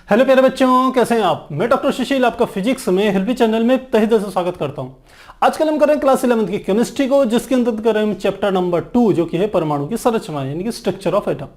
Hello प्यारे बच्चों, कैसे हैं आप। मैं डॉक्टर सुशील आपका फिजिक्स में हेल्पी चैनल में तहे दिल से स्वागत करता हूं। आजकल हम कर रहे हैं क्लास 11 की केमिस्ट्री को, जिसके अंतर्गत कर रहे हैं चैप्टर नंबर 2 जो कि है परमाणु की संरचना यानी कि स्ट्रक्चर ऑफ एटम।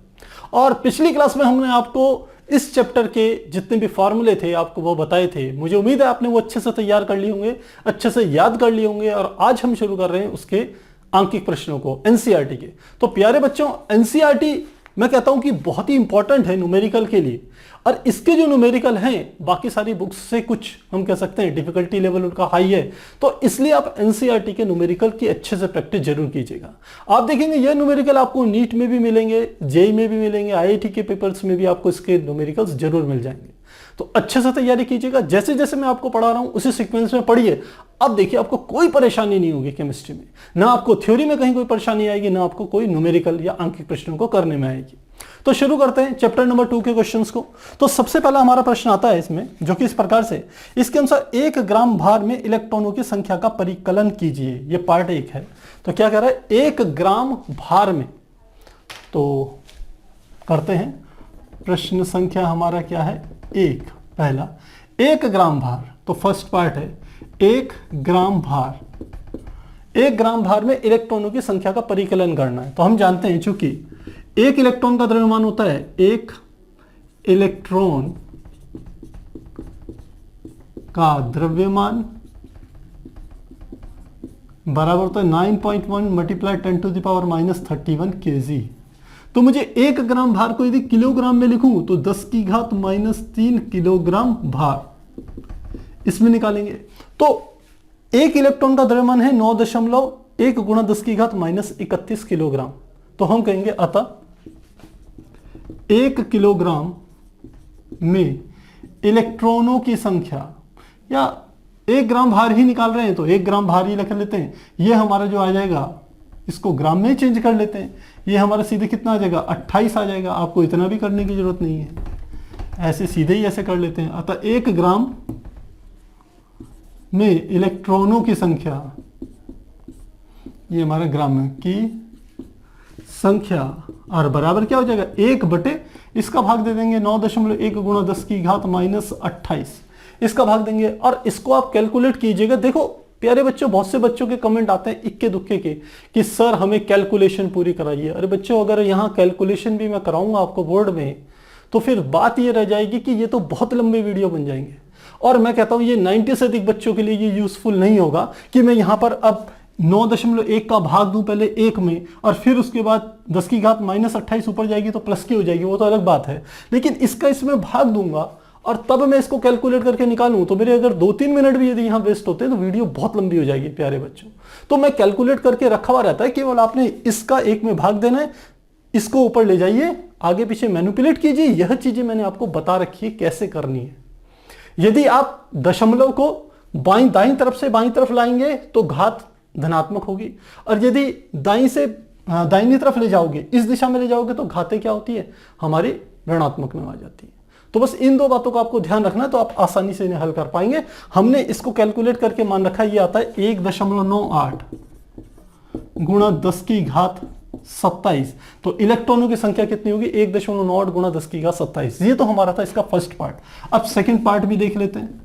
और पिछली क्लास में हमने आपको इस चैप्टर के जितने भी फॉर्मूले थे आपको वो बताए थे। मुझे उम्मीद है आपने वो अच्छे से तैयार कर लिए होंगे, अच्छे से याद कर लिए होंगे। और आज हम शुरू कर रहे हैं उसके आंकिक प्रश्नों को, एनसीईआरटी के। तो प्यारे बच्चों, एनसीईआरटी मैं कहता हूं कि बहुत ही इंपॉर्टेंट है न्यूमेरिकल के लिए। और इसके जो न्यूमेरिकल हैं बाकी सारी बुक्स से कुछ हम कह सकते हैं डिफिकल्टी लेवल उनका हाई है, तो इसलिए आप एनसीईआरटी के न्यूमेरिकल की अच्छे से प्रैक्टिस जरूर कीजिएगा। आप देखेंगे ये न्यूमेरिकल आपको नीट में भी मिलेंगे, जेई में भी मिलेंगे, आईआईटी के पेपर्स में भी आपको इसके न्यूमेरिकल्स जरूर मिल जाएंगे। तो अच्छे से तैयारी कीजिएगा, जैसे जैसे मैं आपको पढ़ा रहा हूं उसी सीक्वेंस में पढ़िए। अब देखिए आपको कोई परेशानी नहीं होगी केमिस्ट्री में, ना आपको थ्योरी में कहीं कोई परेशानी आएगी, ना आपको कोई न्यूमेरिकल या आंकिक प्रश्नों को करने में आएगी। तो शुरू करते हैं चैप्टर नंबर 2 के क्वेश्चंस को। तो सबसे पहला हमारा प्रश्न आता है इसमें, जो कि इस प्रकार से, इसके अनुसार 1 ग्राम भार में इलेक्ट्रॉनों की संख्या का परिकलन कीजिए। ये पार्ट 1 है। तो क्या कह रहा है, 1 ग्राम भार में। तो करते हैं, प्रश्न संख्या हमारा क्या है, 1। पहला 1 ग्राम भार, तो फर्स्ट पार्ट है 1 ग्राम भार। 1 ग्राम भार में इलेक्ट्रॉनों की संख्या का परिकलन करना है। तो हम जानते हैं चूंकि 1 इलेक्ट्रॉन का द्रव्यमान होता है, 1 इलेक्ट्रॉन का द्रव्यमान बराबर होता है 9.1 मल्टीप्लाई 10⁻³ kg। तो मुझे 1 ग्राम भार को यदि किलोग्राम में लिखूं तो 10⁻³ किलोग्राम भार इसमें निकालेंगे। तो 1 इलेक्ट्रॉन का द्रव्यमान है 9.1 गुणा 10⁻31 किलोग्राम। तो हम कहेंगे अतः 1 किलोग्राम में इलेक्ट्रॉनों की संख्या, या 1 ग्राम भार ही निकाल रहे हैं तो 1 ग्राम भार ही लिख लेते हैं। ये हमारा जो आ जाएगा इसको ग्राम में चेंज कर लेते हैं। ये हमारा सीधे कितना आ जाएगा, 28 आ जाएगा। आपको इतना भी करने की जरूरत नहीं है, ऐसे सीधे ही ऐसे कर लेते हैं। अतः 1 ग्राम में इलेक्ट्रॉनों की संख्या, ये हमारा ग्राम में की संख्या, और बराबर क्या हो जाएगा, 1 बटे इसका भाग दे देंगे 9.1 गुणा 10⁻28 इसका भाग देंगे। और इसको आप कैलकुलेट कीजिएगा। देखो प्यारे बच्चों, बहुत से बच्चों के कमेंट आते हैं इक्के दुक्के के कि सर हमें कैलकुलेशन पूरी कराइए। अरे बच्चों, अगर यहाँ कैलकुलेशन भी मैं कराऊंगा आपको बोर्ड में तो फिर बात ये रह जाएगी कि ये तो बहुत लंबे वीडियो बन जाएंगे। और मैं कहता हूं ये 90 से अधिक बच्चों के लिए ये यूजफुल नहीं होगा कि मैं यहाँ पर अब 9.1 का भाग दूं पहले 1 में, और फिर उसके बाद 10⁻28 ऊपर जाएगी तो प्लस की हो जाएगी, वो तो अलग बात है। लेकिन इसका इसमें भाग दूंगा और तब मैं इसको कैलकुलेट करके निकालूं तो मेरे अगर 2-3 मिनट भी यदि यहाँ वेस्ट होते हैं तो वीडियो बहुत लंबी हो जाएगी प्यारे बच्चों। तो मैं कैलकुलेट करके रखा हुआ रहता है, केवल आपने इसका 1 में भाग देना है, इसको ऊपर ले जाइए, आगे पीछे मैनिपुलेट कीजिए। यह चीजें मैंने आपको बता रखी है कैसे करनी है। यदि आप दशमलव को दाईं तरफ से बाईं तरफ लाएंगे तो घात धनात्मक होगी, और यदि दाहिनी तरफ ले जाओगे, इस दिशा में ले जाओगे तो घातें क्या होती है, हमारी ऋणात्मक में आ जाती है। तो बस इन 2 बातों को आपको ध्यान रखना है, तो आप आसानी से इन्हें हल कर पाएंगे। हमने इसको कैलकुलेट करके मान रखा है, ये आता है 1.98 गुणा 10⁻27। तो इलेक्ट्रॉनों की संख्या कितनी होगी, 1.98 गुणा 10⁻27। ये तो हमारा था इसका फर्स्ट पार्ट। अब सेकंड पार्ट भी देख लेते हैं।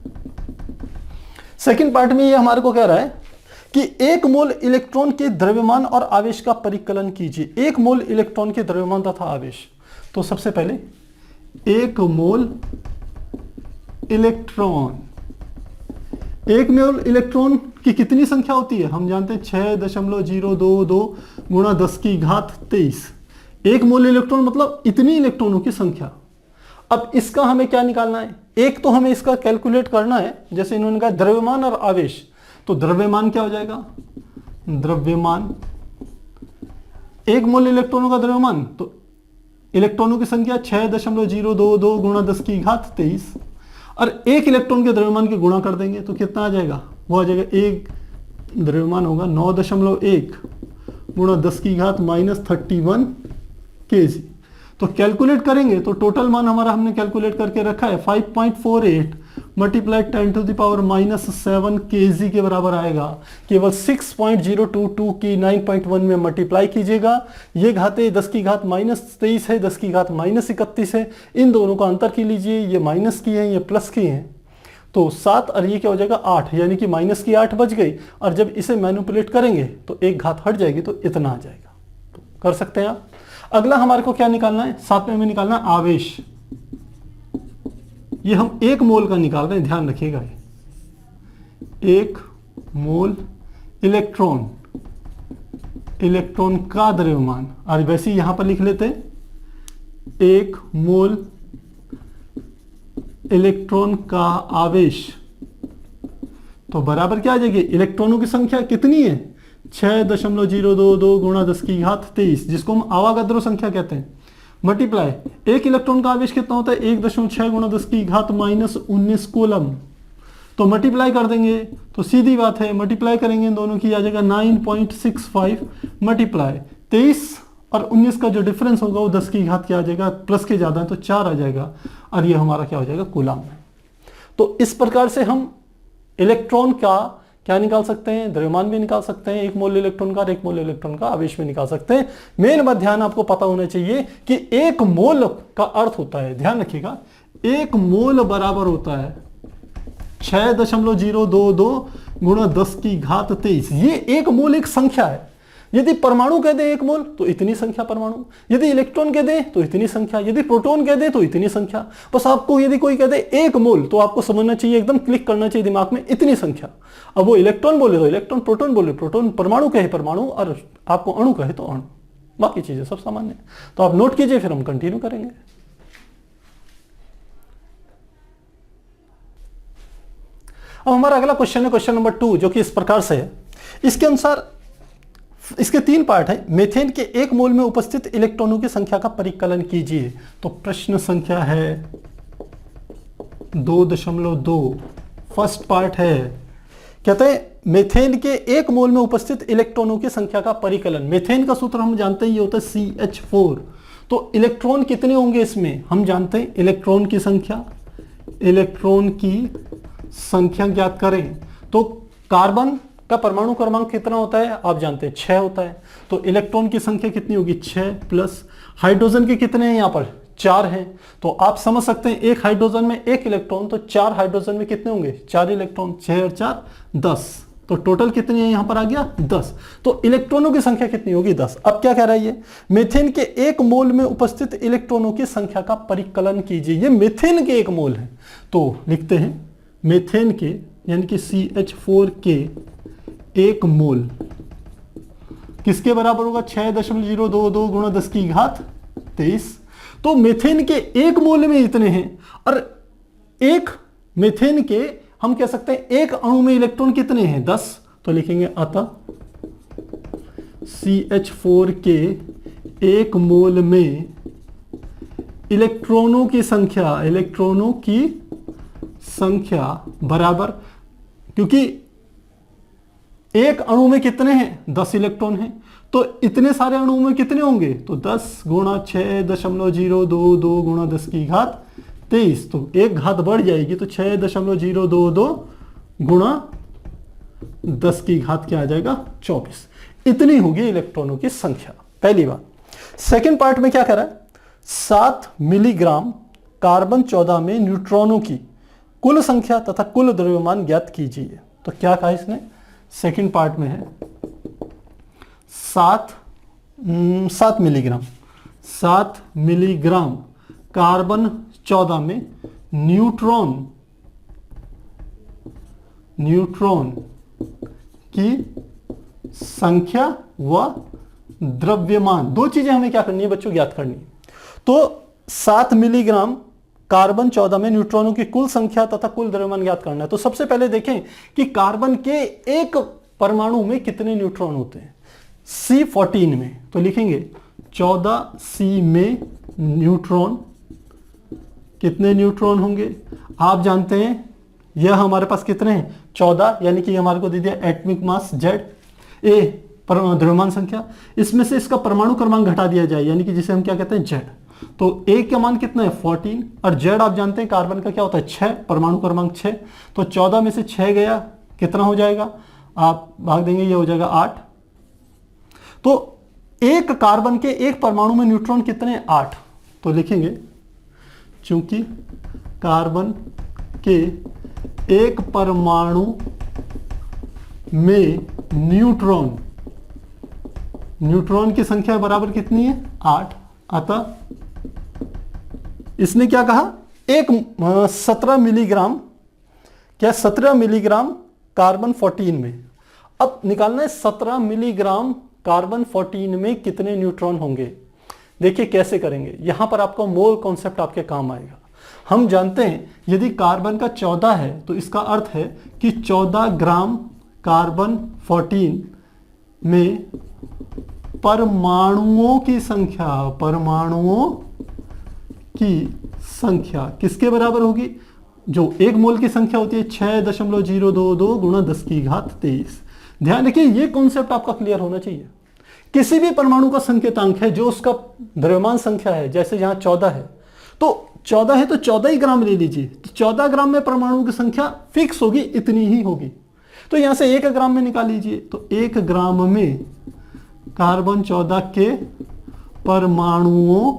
सेकंड पार्ट में ये हमारे को कह रहा है कि 1 मोल इलेक्ट्रॉन के द्रव्यमान और आवेश का परिकलन कीजिए। 1 मोल इलेक्ट्रॉन के द्रव्यमान तथा आवेश। तो सबसे पहले 1 मोल इलेक्ट्रॉन, 1 मोल इलेक्ट्रॉन की कितनी संख्या होती है, हम जानते हैं 6.022 गुणा 10⁻23। 1 मोल इलेक्ट्रॉन मतलब इतनी इलेक्ट्रॉनों की संख्या। अब इसका हमें क्या निकालना है, एक तो हमें इसका कैलकुलेट करना है, जैसे इन्होंने कहा द्रव्यमान और आवेश। तो द्रव्यमान क्या हो जाएगा, द्रव्यमान 1 मोल इलेक्ट्रॉनों का द्रव्यमान, तो इलेक्ट्रॉनों की संख्या 6.022 गुणा 10⁻23, और 1 इलेक्ट्रॉन के द्रव्यमान की गुणा कर देंगे तो कितना आ जाएगा, वो आ जाएगा, एक द्रव्यमान होगा 9.1 गुणा 10⁻31 kg। तो कैलकुलेट करेंगे तो टोटल मान हमारा हमने कैलकुलेट करके रखा है 5.48 मल्टीप्लाई 10⁻⁻7 kg के बराबर आएगा। केवल 6.022 की 9.1 में मल्टीप्लाई कीजिएगा। ये घाते 10 की घात -23 है, 10 की घात -31 है। इन दोनों का अंतर की लीजिए, ये माइनस की है, ये प्लस की है। तो 7 और ये क्या हो जाएगा 8, यानी कि माइनस की 8 बच गई। और जब इसे मैनिपुलेट करेंगे तो एक घात हट जाएगी तो इतना आ जाएगा। तो कर सकते हैं आप। अगला हमारे को क्या निकालना है, 7वें में निकालना है आवेश। ये हम 1 मोल का निकाल रहे हैं, ध्यान रखिएगा। 1 मोल इलेक्ट्रॉन, इलेक्ट्रॉन का द्रव्यमान। और वैसे यहां पर लिख लेते हैं 1 मोल इलेक्ट्रॉन का आवेश। तो बराबर क्या आ जाएगी, इलेक्ट्रॉनों की संख्या कितनी है 6.022 गुणा 10 की घात 23, जिसको हम आवागद्रो संख्या कहते हैं। मल्टीप्लाई 1 इलेक्ट्रॉन का आवेश कितना होता है 1.6 गुणा 10 की घात -19 कूलम। तो मल्टीप्लाई कर देंगे तो सीधी बात है, मल्टीप्लाई करेंगे इन दोनों की आ जाएगा 9.65 मल्टीप्लाई 23 और 19 का जो डिफरेंस होगा वो 10 की घात क्या आ जाएगा, प्लस के ज्यादा है तो 4 आ जाएगा। और ये हमारा क्या हो जाएगा कूलम। तो इस प्रकार से हम इलेक्ट्रॉन का क्या निकाल सकते हैं, द्रव्यमान भी निकाल सकते हैं 1 मोल इलेक्ट्रॉन का, और 1 मोल इलेक्ट्रॉन का आवेश भी निकाल सकते हैं। मेन बात ध्यान आपको पता होना चाहिए कि 1 मोल का अर्थ होता है, ध्यान रखिएगा, 1 मोल बराबर होता है 6.022 गुणा 10 की घात 23। ये 1 मोल एक संख्या है। यदि परमाणु कह दे 1 मोल तो इतनी संख्या परमाणु, यदि इलेक्ट्रॉन कह दे तो इतनी संख्या, यदि प्रोटॉन कह दे तो इतनी संख्या। बस आपको यदि कोई कह दे 1 मोल तो आपको समझना चाहिए, एकदम क्लिक करना चाहिए दिमाग में, इतनी संख्या। अब वो इलेक्ट्रॉन बोले तो इलेक्ट्रॉन, प्रोटॉन बोले प्रोटॉन, परमाणु कहे परमाणु, और आपको अणु कहे तो अणु, बाकी चीजें सब सामान्य। तो आप नोट कीजिए, फिर हम कंटिन्यू करेंगे। अब हमारा अगला क्वेश्चन है क्वेश्चन नंबर 2, जो कि इस प्रकार से है। इसके अनुसार इसके 3 पार्ट है। मीथेन के 1 मोल में उपस्थित इलेक्ट्रॉनों की संख्या का परिकलन कीजिए। तो प्रश्न संख्या है 2.2। फर्स्ट पार्ट है, कहते हैं मीथेन के 1 मोल में उपस्थित इलेक्ट्रॉनों की संख्या का परिकलन। मीथेन का सूत्र हम जानते हैं, ये होता है CH4। तो इलेक्ट्रॉन कितने होंगे इसमें हम जानते हैं, इलेक्ट्रॉन की संख्या, इलेक्ट्रॉन की संख्या ज्ञात करें। तो कार्बन का परमाणु क्रमांक कितना होता है आप जानते हैं 6 होता है। तो इलेक्ट्रॉन की संख्या कितनी होगी 6 प्लस हाइड्रोजन के कितने हैं यहाँ पर 4 हैं। तो आप समझ सकते हैं 1 हाइड्रोजन में 1 इलेक्ट्रॉन, तो 4 हाइड्रोजन में कितने होंगे 4 इलेक्ट्रॉन, 6 और 4 10। तो टोटल कितने हैं यहाँ पर आ गया 10। तो इलेक्ट्रॉनों की संख्या कितनी होगी 10। अब क्या कह रहा है ये, मीथेन के 1 मोल में उपस्थित इलेक्ट्रॉनों की संख्या का परिकलन कीजिए। ये मीथेन के 1 मोल है। तो लिखते हैं मीथेन के यानी कि CH4 के 1 मोल किसके बराबर होगा 6.022 गुणा 10 की घात 23। तो मीथेन के 1 मोल में इतने हैं, और एक मीथेन के हम कह सकते हैं 1 अणु में इलेक्ट्रॉन कितने हैं 10। तो लिखेंगे अतः CH4 के 1 मोल में इलेक्ट्रॉनों की संख्या, इलेक्ट्रॉनों की संख्या बराबर, क्योंकि एक अणु में कितने हैं 10 इलेक्ट्रॉन हैं, तो इतने सारे अणु में कितने होंगे, तो 10 गुणा 6.022 गुणा 10 की घात 23। तो एक घात बढ़ जाएगी, तो 6.022 गुणा 10 की घात क्या आ जाएगा 24। इतनी होगी इलेक्ट्रॉनों की संख्या, पहली बात। सेकंड पार्ट में क्या कह रहा है, 7 मिलीग्राम कार्बन 14 में न्यूट्रॉनों की कुल संख्या तथा कुल द्रव्यमान ज्ञात कीजिए। तो क्या कहा इसने, सेकंड पार्ट में है 7 मिलीग्राम कार्बन 14 में न्यूट्रॉन की संख्या व द्रव्यमान, 2 चीजें हमें क्या करनी है बच्चों, ज्ञात करनी है। तो 7 मिलीग्राम कार्बन 14 में न्यूट्रॉनों की कुल संख्या तथा कुल द्रव्यमान ज्ञात करना है। तो सबसे पहले देखें कि कार्बन के एक परमाणु में कितने न्यूट्रॉन होते हैं, C14 में। तो लिखेंगे 14C में न्यूट्रॉन, कितने न्यूट्रॉन होंगे आप जानते हैं, यह हमारे पास कितने हैं 14, यानी कि हमारे को दे दिया एटॉमिक मास Z, ए द्रव्यमान संख्या, इसमें से इसका परमाणु क्रमांक घटा दिया जाए, यानी कि जिसे हम क्या कहते हैं Z। तो A का मान कितना है 14 और Z आप जानते हैं कार्बन का क्या होता है 6, परमाणु क्रमांक 6। तो 14 में से 6 गया कितना हो जाएगा, आप भाग देंगे ये हो जाएगा 8। तो एक कार्बन के एक परमाणु में न्यूट्रॉन कितने हैं 8। तो लिखेंगे चूंकि कार्बन के एक परमाणु में न्यूट्रॉन की संख्या बराबर कितनी है 8। अतः इसने क्या कहा 17 मिलीग्राम, क्या 17 मिलीग्राम कार्बन 14 में। अब निकालना है 17 मिलीग्राम कार्बन 14 में कितने न्यूट्रॉन होंगे। देखिए कैसे करेंगे, यहां पर आपका मोल कॉन्सेप्ट आपके काम आएगा। हम जानते हैं यदि कार्बन का 14 है तो इसका अर्थ है कि 14 ग्राम कार्बन 14 में परमाणुओं की संख्या किसके बराबर होगी, जो एक मोल की संख्या होती है 6.022 गुणा 10 की घात 23। ध्यान रखिए ये कॉन्सेप्ट आपका क्लियर होना चाहिए। किसी भी परमाणु का संकेतांक है जो उसका द्रव्यमान संख्या है, जैसे यहां 14 है तो 14 ही ग्राम ले लीजिए, तो 14 ग्राम में परमाणु की संख्या फिक्स होगी, इतनी ही होगी। तो यहां से 1 ग्राम में निकाल लीजिए, तो 1 ग्राम में कार्बन 14 के परमाणुओं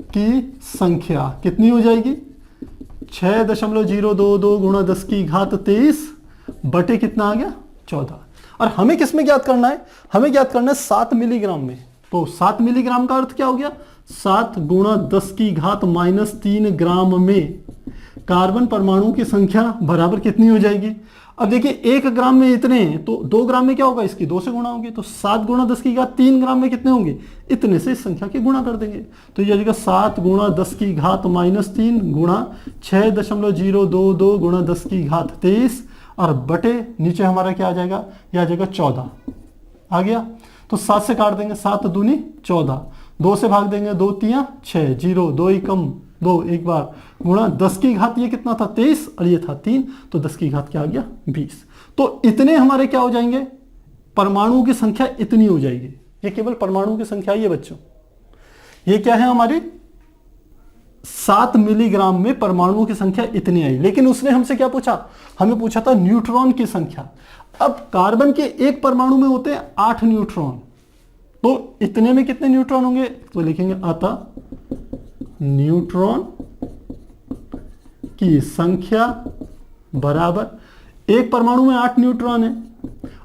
की संख्या कितनी हो जाएगी 6.022 गुणा 10 की घात 23 बटे कितना आ गया 14। और हमें किस में ज्ञात करना है, हमें ज्ञात करना है 7 मिलीग्राम में। तो 7 मिलीग्राम का अर्थ क्या हो गया 7 गुणा 10 की घात -3 ग्राम में कार्बन परमाणु की संख्या बराबर कितनी हो जाएगी। अब देखिए 1 ग्राम में इतने हैं तो 2 ग्राम में क्या होगा, इसकी 2 से गुणा होगी, तो 7 गुणा 10 की घात 3 ग्राम में कितने होंगे, इतने से इस संख्या की गुणा कर देंगे। तो ये आ जाएगा 7 गुणा 10 की घात -3 गुणा 6.022 गुणा 10 की घात 23 और बटे नीचे हमारा क्या आ जाएगा, यह आ जाएगा 14 आ गया। तो 7 से काट देंगे, 7 दूनी 14, 2 से भाग देंगे, 2 तियां 6, 0 2 ही कम 2 एक बार गुणा 10 की घात ये कितना था 23 और ये था 3, तो 10 की घात क्या आ गया 20। तो इतने हमारे क्या हो जाएंगे, परमाणुओं की संख्या इतनी हो जाएगी। ये केवल परमाणुओं की संख्या ही है बच्चों, ये क्या है हमारी 7 मिलीग्राम में परमाणुओं की संख्या इतनी आई। लेकिन उसने हमसे क्या पूछा, हमें पूछा था न्यूट्रॉन की संख्या। अब कार्बन के एक परमाणु में होते हैं 8 न्यूट्रॉन, तो इतने में कितने न्यूट्रॉन होंगे, तो लिखेंगे अतः न्यूट्रॉन की संख्या बराबर एक परमाणु में 8 न्यूट्रॉन है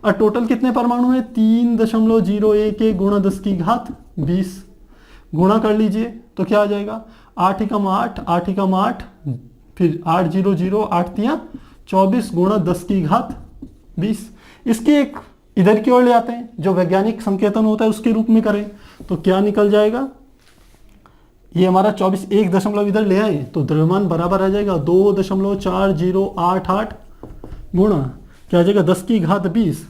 और टोटल कितने परमाणु है 3.011 गुणा 10 की घात 20। गुणा कर लीजिए तो क्या आ जाएगा 8 एकम 8, 8 एकम 8, फिर 8 0 0 8 तियां 24 गुणा 10 की घात 20। इसकी एक इधर की ओर ले आते हैं, जो वैज्ञानिक संकेतन होता है उसके रूप में करें तो क्या निकल जाएगा, ये हमारा 24 एक दशमलव इधर ले आए तो द्रव्यमान बराबर आ जाएगा 2.4088 गुणा क्या आ जाएगा 10 की घात 20,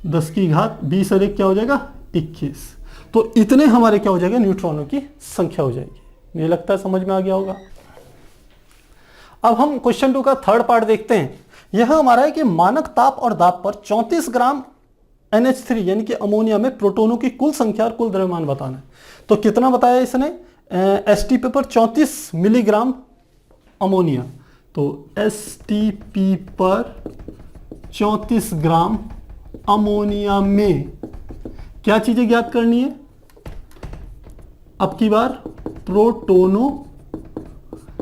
10 की घात 20 और एक क्या हो जाएगा 21। तो इतने हमारे क्या हो जाएगा न्यूट्रॉनों की संख्या हो जाएगी। मुझे लगता है समझ में आ गया होगा। अब हम क्वेश्चन 2 का थर्ड पार्ट देखते हैं। यह हमारा है कि मानक ताप और दाब पर 34 ग्राम NH3 यानी कि अमोनिया में प्रोटोनों की कुल संख्या और कुल द्रव्यमान बताना है। तो कितना बताया इसने, STP पर 34 मिलीग्राम अमोनिया, तो STP पर 34 ग्राम अमोनिया में क्या चीजें ज्ञात करनी है, अब की बार प्रोटोनों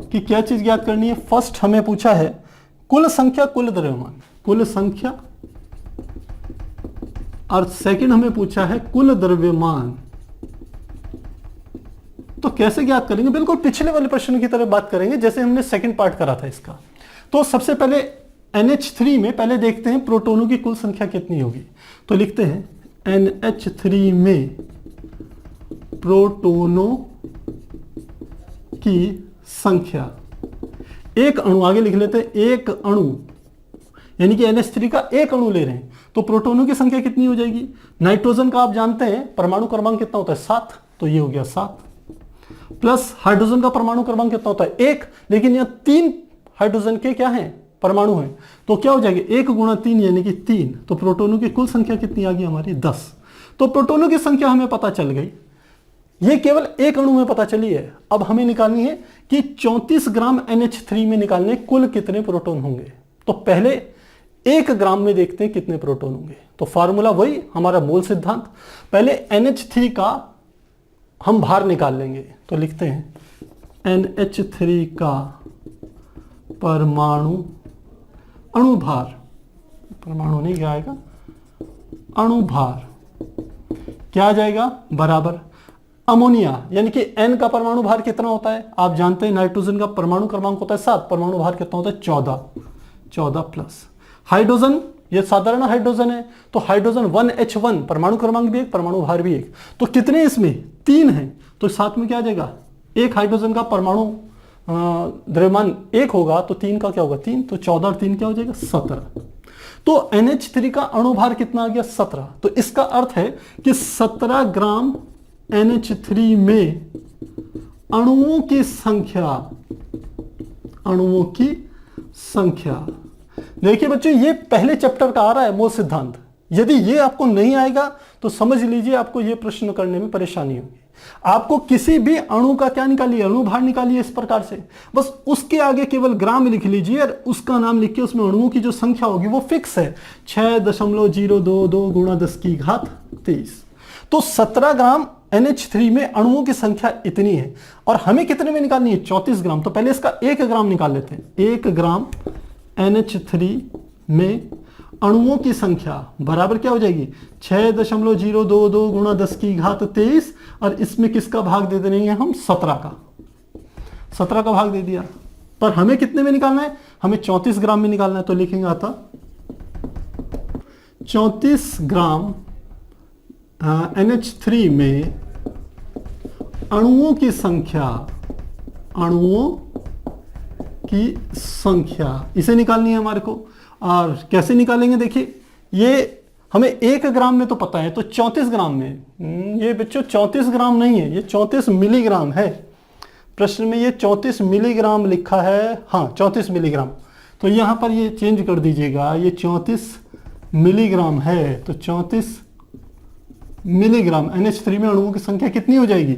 की क्या चीज ज्ञात करनी है। फर्स्ट हमें पूछा है कुल संख्या कुल द्रव्यमान, कुल संख्या, और सेकंड हमें पूछा है कुल द्रव्यमान। तो कैसे ज्ञात करेंगे, बिल्कुल पिछले वाले प्रश्न की तरह बात करेंगे जैसे हमने सेकंड पार्ट करा था इसका। तो सबसे पहले NH3 में पहले देखते हैं प्रोटोनों की कुल संख्या कितनी होगी। तो लिखते हैं NH3 में प्रोटोनों की संख्या, एक अणु आगे लिख लेते हैं, एक अणु यानी कि NH3 का एक अणु ले रहे हैं तो प्रोटोनों की संख्या कितनी हो जाएगी। नाइट्रोजन का आप जानते हैं परमाणु क्रमांक कितना होता है 7, तो ये हो गया 7, प्लस हाइड्रोजन का परमाणु क्रमांक कितना होता है 1, लेकिन यहां 3 हाइड्रोजन के क्या हैं परमाणु हैं, तो क्या हो जाएगा 1 गुणा 3 यानी कि 3। तो प्रोटोनों की कुल संख्या कितनी आ गई हमारी 10। तो प्रोटोनों की संख्या हमें पता चल गई। ये केवल एक अणु में पता चली है। अब हमें निकालनी है कि 34 ग्राम NH3 में निकालने कुल कितने प्रोटॉन होंगे। तो पहले 1 ग्राम में देखते हैं कितने प्रोटॉन होंगे। तो फार्मूला वही हमारा मोल सिद्धांत। पहले NH3 का हम भार निकाल लेंगे। तो लिखते हैं NH3 का परमाणु अणुभार, परमाणु नहीं क्या आएगा, अणुभार क्या आ जाएगा, बराबर अमोनिया, यानी कि N का परमाणु भार कितना होता है आप जानते हैं। नाइट्रोजन का परमाणु क्रमांक होता है 7, परमाणु भार कितना होता है 14 प्लस। हाइड्रोजन, ये साधारण हाइड्रोजन है, तो हाइड्रोजन 1H1 परमाणु क्रमांक भी 1, परमाणु भार भी 1। तो कितने इसमें 3 हैं, तो साथ में क्या आ जाएगा, एक हाइड्रोजन का परमाणु द्रव्यमान 1 होगा तो 3 का क्या होगा 3, तो 14 और 3 क्या हो जाएगा 17। तो NH3 का अणुभार कितना आ गया 17। तो इसका अर्थ है कि 17 ग्राम NH3 में अणुओं की संख्या, देखिए बच्चों ये पहले चैप्टर का आ रहा है मोल सिद्धांत। यदि ये आपको नहीं आएगा तो समझ लीजिए आपको ये प्रश्न करने में परेशानी होगी। आपको किसी भी अणु का क्या निकालिए, अणुभार निकालिए इस प्रकार से, बस उसके आगे केवल ग्राम लिख लीजिए और उसका नाम लिख के उसमें अणुओं की जो संख्या होगी वो फिक्स है 6.022 गुणा 10 की घात 23। तो 17 ग्राम NH3 में अणुओं की संख्या इतनी है और हमें कितने में निकालनी है 34 ग्राम। तो पहले इसका 1 ग्राम निकाल लेते हैं। 1 ग्राम NH3 में अणुओं की संख्या बराबर क्या हो जाएगी 6.022 गुणा 10 की घात 23 और इसमें किसका भाग दे देंगे हम 17 का भाग दे दिया। पर हमें कितने में निकालना है, हमें 34 ग्राम में निकालना है। तो लिखेंगे आता 34 ग्राम NH3 में अणुओं की संख्या इसे निकालनी है हमारे को। और कैसे निकालेंगे, देखिए ये हमें 1 ग्राम में तो पता है, तो 34 ग्राम में ये बच्चों 34 ग्राम नहीं है, ये 34 मिलीग्राम है। प्रश्न में ये 34 मिलीग्राम लिखा है, हाँ 34 मिलीग्राम। तो यहां पर ये चेंज कर दीजिएगा, ये 34 मिलीग्राम है। तो 34 मिलीग्राम NH3 में अणुओं की संख्या कितनी हो जाएगी,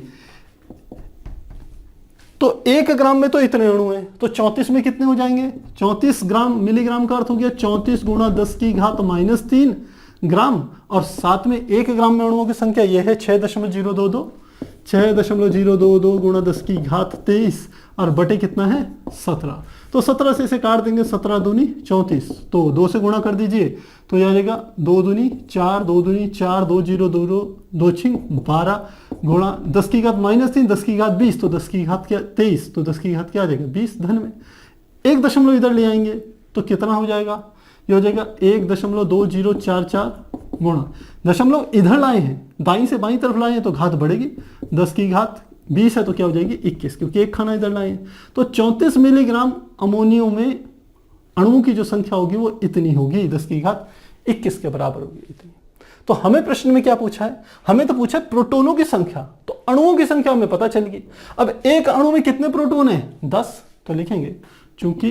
तो 1 ग्राम में तो इतने अणु हैं, तो 34 में कितने हो जाएंगे 34 ग्राम। मिलीग्राम का अर्थ हो गया 34 गुणा 10 की घात -3 ग्राम और साथ में 1 ग्राम में अणुओं की संख्या यह है 6.022 गुणा 10 की घात 23 और बटे कितना है 17। तो 17 से इसे काट देंगे, 17 दूनी 34, तो 2 से गुणा कर दीजिए तो यह आ जाएगा 2 दूनी 4, 2 दूनी 4, 2 0 2 2 6 12 गुणा 10 की घात -3, 10 की घात 20, तो 10 की घात क्या 23, तो 10 की घात क्या आ जाएगा 20 धन में। 1 दशमलव इधर ले आएंगे तो कितना हो जाएगा, ये हो जाएगा 1.2044 गुणा, दशमलव इधर लाए हैं दाईं से बाईं तरफ लाए हैं तो घात बढ़ेगी, 10 की घात 20 है तो क्या हो जाएगी 21, क्योंकि एक खाना इधर लाए हैं। तो 34 मिलीग्राम अमोनियो में अणुओं की जो संख्या होगी वो इतनी होगी, 10 की घात 21 के बराबर होगी इतनी। तो हमें प्रश्न में क्या पूछा है, हमें तो पूछा है प्रोटोनों की संख्या, तो अणुओं की संख्या हमें पता चल गई। अब एक अणु में कितने प्रोटोन है 10, तो लिखेंगे चूंकि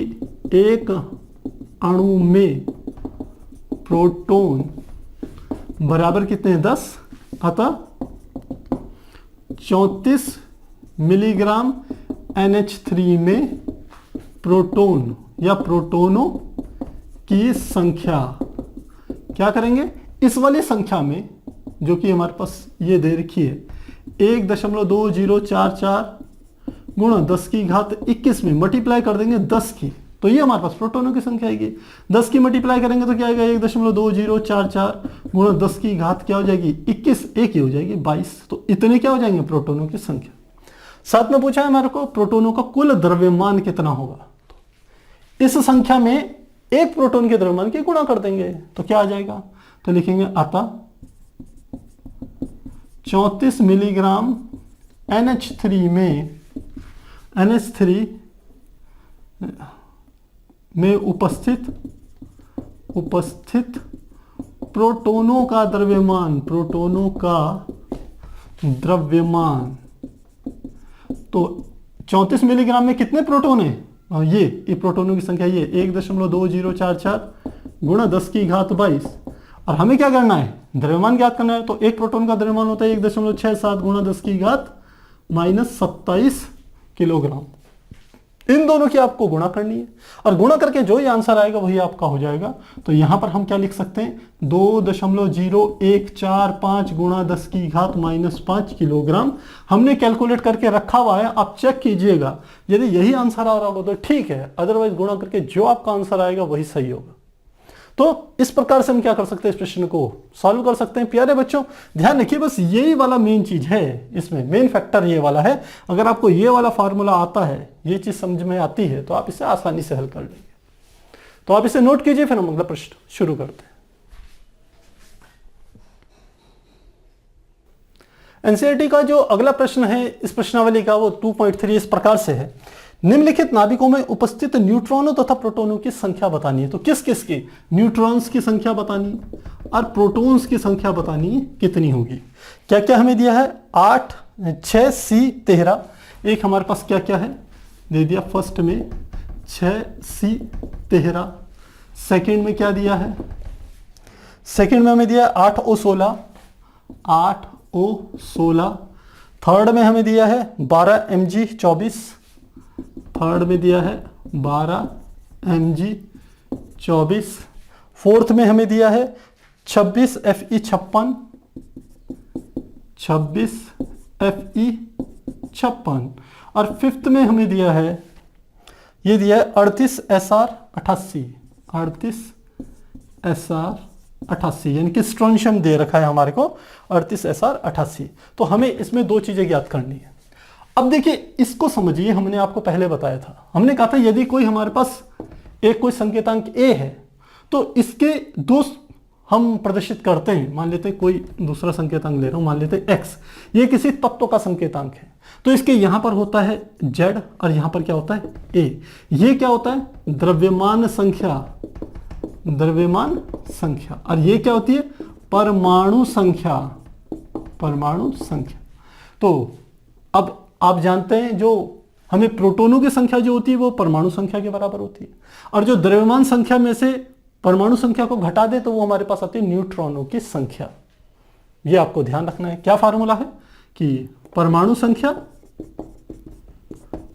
एक अणु में प्रोटोन बराबर कितने हैं 10, अतः 34 मिलीग्राम NH3 में प्रोटोन या प्रोटोनों की संख्या क्या करेंगे, इस वाली संख्या में जो कि हमारे पास ये दे रखी है 1.2044 गुणा 10 की घात 21 में मल्टीप्लाई कर देंगे 10 की, तो ये हमारे पास प्रोटोनों की संख्या आएगी। 10 की मल्टीप्लाई करेंगे तो क्या आएगा 1.2044 गुणा 10 की घात क्या हो जाएगी 21, एक ही हो जाएगी 22। तो इतने क्या हो जाएंगे प्रोटोनों की संख्या। साथ में पूछा है हमारे को प्रोटोनों का कुल द्रव्यमान कितना होगा, तो इस संख्या में एक प्रोटोन के द्रव्यमान की गुणा कर देंगे तो क्या आ जाएगा, तो लिखेंगे अतः 34 मिलीग्राम NH3 में उपस्थित प्रोटोनों का द्रव्यमान, तो 34 मिलीग्राम में कितने प्रोटोन हैं, ये प्रोटोनों की संख्या ये 1.2044 गुणा 10 की घात 22 और हमें क्या करना है द्रव्यमान ज्ञात करना है। तो एक प्रोटोन का द्रव्यमान होता है 1.67 गुणा 10 की घात माइनस 27 किलोग्राम। इन दोनों की आपको गुणा करनी है और गुणा करके जो ही आंसर आएगा वही आपका हो जाएगा। तो यहां पर हम क्या लिख सकते हैं, 2.0145 गुणा 10 की घात -5 किलोग्राम हमने कैलकुलेट करके रखा हुआ है। आप चेक कीजिएगा, यदि यही आंसर आ रहा होगा तो ठीक है, अदरवाइज गुणा करके जो आपका आंसर आएगा वही सही होगा। तो इस प्रकार से हम क्या कर सकते हैं, इस प्रश्न को सॉल्व कर सकते हैं। प्यारे बच्चों ध्यान रखिए, बस यही वाला मेन चीज है, इसमें मेन फैक्टर ये वाला है। अगर आपको ये वाला फार्मूला आता है, ये चीज समझ में आती है, तो आप इसे आसानी से हल कर लेंगे। तो आप इसे नोट कीजिए, फिर हम अगला प्रश्न शुरू करते हैं। एनसीईआरटी का जो अगला प्रश्न है इस प्रश्नावली का, वो 2.3 इस प्रकार से है, निम्नलिखित नाभिकों में उपस्थित न्यूट्रॉनों तथा प्रोटॉनों की संख्या बतानी है। तो किस किस की, न्यूट्रॉन्स की संख्या बतानी और प्रोटॉन्स की संख्या बतानी कितनी होगी। क्या क्या हमें दिया है, 8, 6, C 13। एक हमारे पास क्या क्या है दे दिया, फर्स्ट में 6, C 13। सेकेंड में क्या दिया है, सेकेंड में हमें दिया 8O 16, 8O 16। थर्ड में हमें दिया है 12 Mg 24, थर्ड में दिया है 12 Mg 24। फोर्थ में हमें दिया है 26 Fe 56, 26 Fe 56। और फिफ्थ में हमें दिया है, ये दिया है 38 Sr 88, 38 Sr 88, यानी कि स्ट्रोंशियम दे रखा है हमारे को 38 Sr 88। तो हमें इसमें दो चीजें ज्ञात करनी है। अब देखिए इसको समझिए, हमने आपको पहले बताया था, हमने कहा था यदि कोई हमारे पास एक कोई संकेतांक A है तो इसके दो हम प्रदर्शित करते हैं। मान लेते हैं कोई दूसरा संकेतांक ले रहा हूं, मान लेते हैं x, ये किसी तत्व का संकेतांक है, तो इसके यहां पर होता है z और यहां पर क्या होता है a। ये क्या होता है, द्रव्यमान संख्या, द्रव्यमान संख्या, और ये क्या होती है, परमाणु संख्या, परमाणु संख्या। तो अब आप जानते हैं जो हमें प्रोटॉनों की संख्या जो होती है वो परमाणु संख्या के बराबर होती है, और जो द्रव्यमान संख्या में से परमाणु संख्या को घटा दे तो वो हमारे पास आती है न्यूट्रॉनों की संख्या। ये आपको ध्यान रखना है। क्या फार्मूला है कि परमाणु संख्या,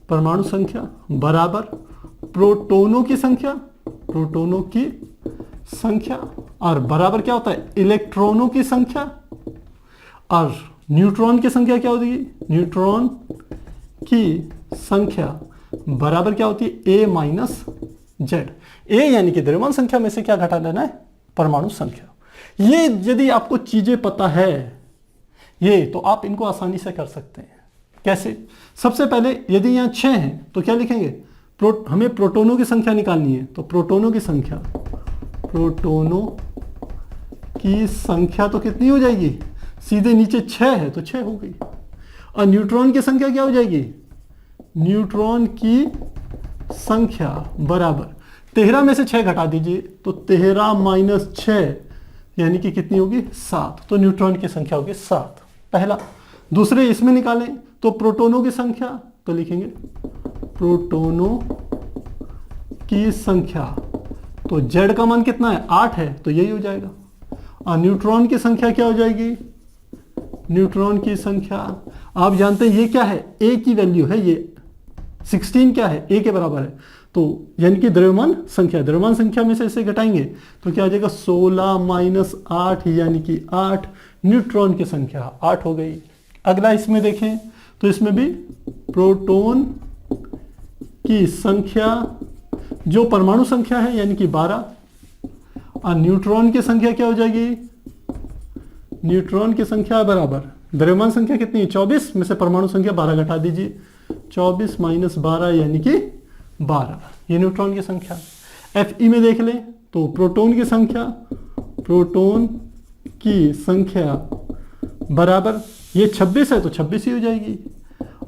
परमाणु संख्या बराबर प्रोटॉनों की संख्या, प्रोटॉनों की संख्या, और बराबर क्या होता है, इलेक्ट्रॉनों की संख्या, और न्यूट्रॉन की संख्या क्या होगी, न्यूट्रॉन की संख्या बराबर क्या होती है, a माइनस जेड। ए यानी कि द्रव्यमान संख्या में से क्या घटा लेना है, परमाणु संख्या। ये यदि आपको चीजें पता है ये, तो आप इनको आसानी से कर सकते हैं। कैसे, सबसे पहले यदि यहाँ 6 हैं तो क्या लिखेंगे, हमें प्रोटॉनों की संख्या निकालनी है, तो प्रोटॉनों की संख्या, प्रोटॉनों की संख्या तो कितनी हो जाएगी, सीधे नीचे 6 है तो 6 हो गई। और न्यूट्रॉन की संख्या क्या हो जाएगी, न्यूट्रॉन की संख्या बराबर 13 में से 6 घटा दीजिए तो 13 माइनस 6 यानी कि कितनी होगी, 7। तो न्यूट्रॉन की संख्या होगी 7, पहला। दूसरे इसमें निकालें तो प्रोटॉनों की संख्या, तो लिखेंगे प्रोटॉनों की संख्या, तो Z का मान कितना है, 8 है, तो यही हो जाएगा। और न्यूट्रॉन की संख्या क्या हो जाएगी, न्यूट्रॉन की संख्या आप जानते हैं ये क्या है, A की वैल्यू है, ये 16 क्या है, A के बराबर है, तो यानी कि द्रव्यमान संख्या, द्रव्यमान संख्या में से इसे घटाएंगे तो क्या आ जाएगा, 16 माइनस 8 यानी कि 8। न्यूट्रॉन की संख्या 8 हो गई। अगला इसमें देखें तो इसमें भी प्रोटॉन की संख्या जो परमाणु संख्या है यानी कि 12, और न्यूट्रॉन की संख्या क्या हो जाएगी, न्यूट्रॉन की संख्या बराबर द्रव्यमान संख्या कितनी है, 24 में से परमाणु संख्या 12 घटा दीजिए, 24 माइनस 12 यानी कि 12। ये न्यूट्रॉन की संख्या। Fe में देख लें तो प्रोटॉन की संख्या, प्रोटॉन की संख्या बराबर ये 26 है तो 26 ही हो जाएगी,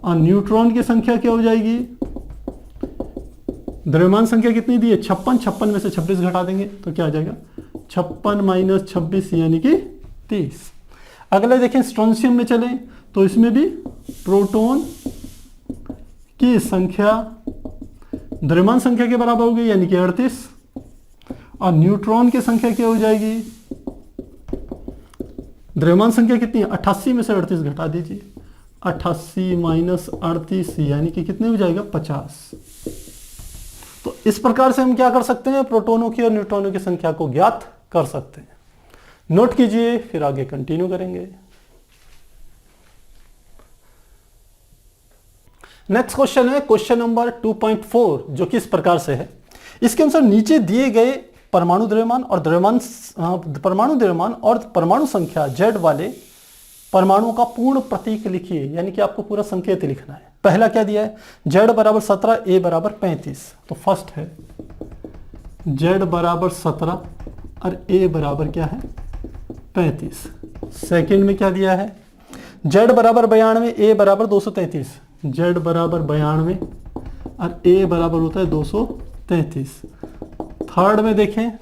और न्यूट्रॉन की संख्या क्या हो जाएगी, द्रव्यमान संख्या कितनी दी है, 56, 56 में से 26 घटा देंगे तो क्या आ जाएगा, 56 माइनस 26 यानी कि 30। अगला देखें स्ट्रोंशियम में चलें तो इसमें भी प्रोटॉन की संख्या द्रव्यमान संख्या के बराबर होगी यानी कि 38, और न्यूट्रॉन की संख्या क्या हो जाएगी, द्रव्यमान संख्या कितनी है, 88 में से 38 घटा दीजिए 88 माइनस 38 यानी कि कितने हो जाएगा 50। तो इस प्रकार से हम क्या कर सकते हैं, प्रोटॉनों की और न्यूट्रॉनों की संख्या को ज्ञात कर सकते हैं। नोट कीजिए, फिर आगे कंटिन्यू करेंगे। नेक्स्ट क्वेश्चन है क्वेश्चन नंबर 2.4, जो कि इस प्रकार से है। इसके अनुसार नीचे दिए गए परमाणु द्रव्यमान और परमाणु संख्या Z वाले परमाणुओं का पूर्ण प्रतीक लिखिए, यानी कि आपको पूरा संकेत लिखना है। पहला क्या दिया है, Z बराबर 17, A बराबर 35। तो फर्स्ट है Z बराबर 17 और A बराबर क्या है 35। सेकंड में क्या दिया है, Z बराबर 92, A बराबर 233। Z बराबर 92 और A बराबर होता है 233। थर्ड में देखें,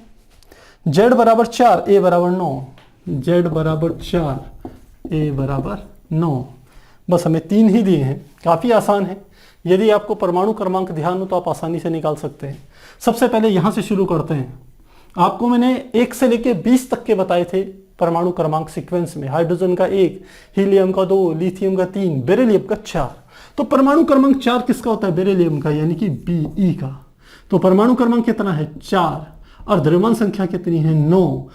Z बराबर 4, A बराबर 9। Z बराबर 4, A बराबर 9। बस हमें 3 ही दिए हैं, काफ़ी आसान है। यदि आपको परमाणु क्रमांक ध्यान हो तो आप आसानी से निकाल सकते हैं। सबसे पहले यहाँ से शुरू करते हैं। आपको मैंने 1 से लेके 20 तक के बताए थे परमाणु क्रमांक सीक्वेंस में। हाइड्रोजन का 1, हीलियम का 2, लिथियम का 3, बेरिलियम का 4। तो परमाणु क्रमांक 4 किसका होता है, बेरिलियम का, यानी कि Be का। तो परमाणु क्रमांक कितना है 4 और द्रव्यमान संख्या कितनी है 9।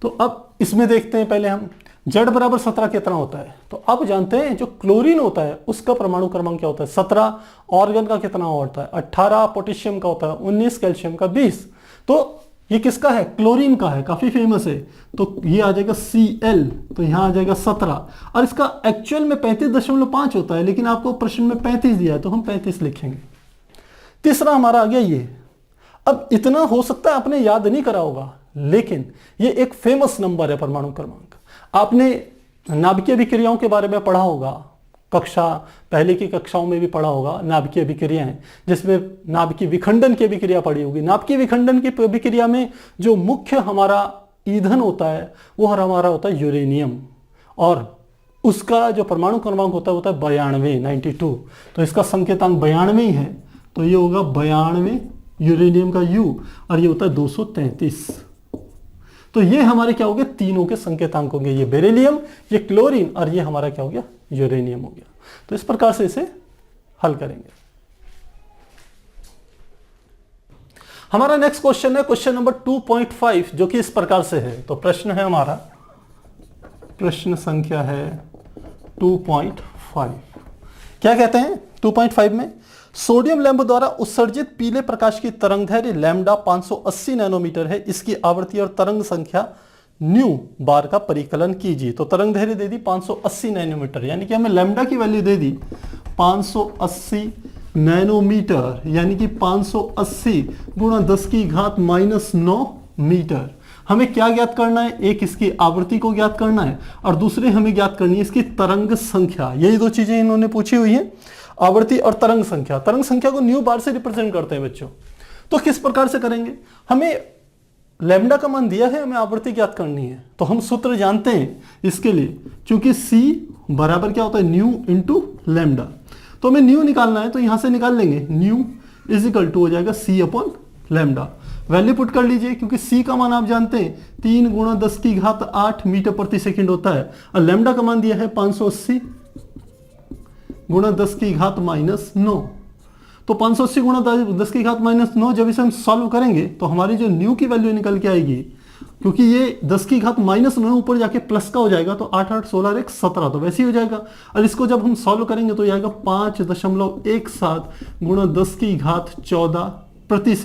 तो अब इसमें देखते हैं पहले हम Z बराबर 17 कितना होता है। तो अब जानते हैं जो क्लोरीन होता है उसका परमाणु क्रमांक क्या होता है 17, ऑर्गन का कितना होता है 18, पोटेशियम का होता है 19, कैल्शियम का 20। तो ये किसका है, क्लोरीन का है, काफी फेमस है। तो ये आ जाएगा Cl, तो यहां आ जाएगा 17 और इसका एक्चुअल में 35.5 होता है, लेकिन आपको प्रश्न में 35 दिया है तो हम 35 लिखेंगे। तीसरा हमारा आ गया ये। अब इतना हो सकता है आपने याद नहीं करा होगा, लेकिन ये एक फेमस नंबर है परमाणु क्रमांक। आपने नाभिकीय अभिक्रियाओं के बारे में पढ़ा होगा, पहले की कक्षाओं में भी पढ़ा होगा नाभिकीय अभिक्रियाएं, जिसमें नाभिकीय विखंडन की अभिक्रिया पढ़ी होगी। नाभिकीय विखंडन की अभिक्रिया में जो मुख्य हमारा ईंधन होता है वो हमारा होता है यूरेनियम, और उसका जो परमाणु क्रमांक होता है 92, 92। तो इसका संकेतांक 92 ही है, तो ये होगा 92 यूरेनियम का U, और ये होता है 233। तो ये हमारे क्या हो गए, तीनों के संकेतांक होंगे, ये बेरिलियम, ये क्लोरीन और ये हमारा क्या हो गया यूरेनियम हो गया। तो इस प्रकार से इसे हल करेंगे। हमारा नेक्स्ट क्वेश्चन है क्वेश्चन नंबर 2.5, जो कि इस प्रकार से है। तो प्रश्न है हमारा, प्रश्न संख्या है 2.5। क्या कहते हैं 2.5 में, सोडियम लैंप द्वारा उत्सर्जित पीले प्रकाश की तरंगदैर्घ्य लैम्डा 580 नैनोमीटर है। इसकी आवृत्ति और तरंग संख्या न्यू बार का परिकलन कीजिए। तो तरंगदैर्घ्य दे दी 580 नैनोमीटर, यानी कि हमें लैम्डा की वैल्यू दे दी 580 नैनोमीटर, यानी कि 580 गुणा 10 की घात -9 मीटर। हमें क्या ज्ञात करना है, एक इसकी आवृत्ति को ज्ञात करना है और दूसरे हमें ज्ञात करनी है इसकी तरंग संख्या। यही दो चीजें इन्होंने पूछी हुई है, आवृत्ति और तरंग संख्या। तरंग संख्या को न्यू बार से रिप्रेजेंट करते हैं बच्चों। तो किस प्रकार से करेंगे, हमें लैम्डा का मान दिया है, हमें आवृत्ति ज्ञात करनी है। तो हम सूत्र जानते हैं इसके लिए, क्योंकि C बराबर क्या होता है न्यू इंटू लैम्डा। तो हमें न्यू निकालना है, तो यहां से निकाल लेंगे, न्यू इज इक्वल टू हो जाएगा C upon lambda. Value put कर लीजिए, क्योंकि C का मान आप जानते हैं 3 गुणा 10 की घात 8 मीटर प्रति सेकंड होता है, और लैम्डा का मान दिया है 580 गुणा 10 की घात -9। तो 580 गुणा 10 की घात -9, जब इसे हम सॉल्व करेंगे तो हमारी जो न्यू की वैल्यू निकल के आएगी, क्योंकि ये 10 की घात -9 ऊपर जाके प्लस का हो जाएगा, तो 8 8 16 1 17, तो वैसे ही हो जाएगा। और इसको जब हम सॉल्व करेंगे तो ये आएगा 5.17 गुणा 10 की घात 14 प्रति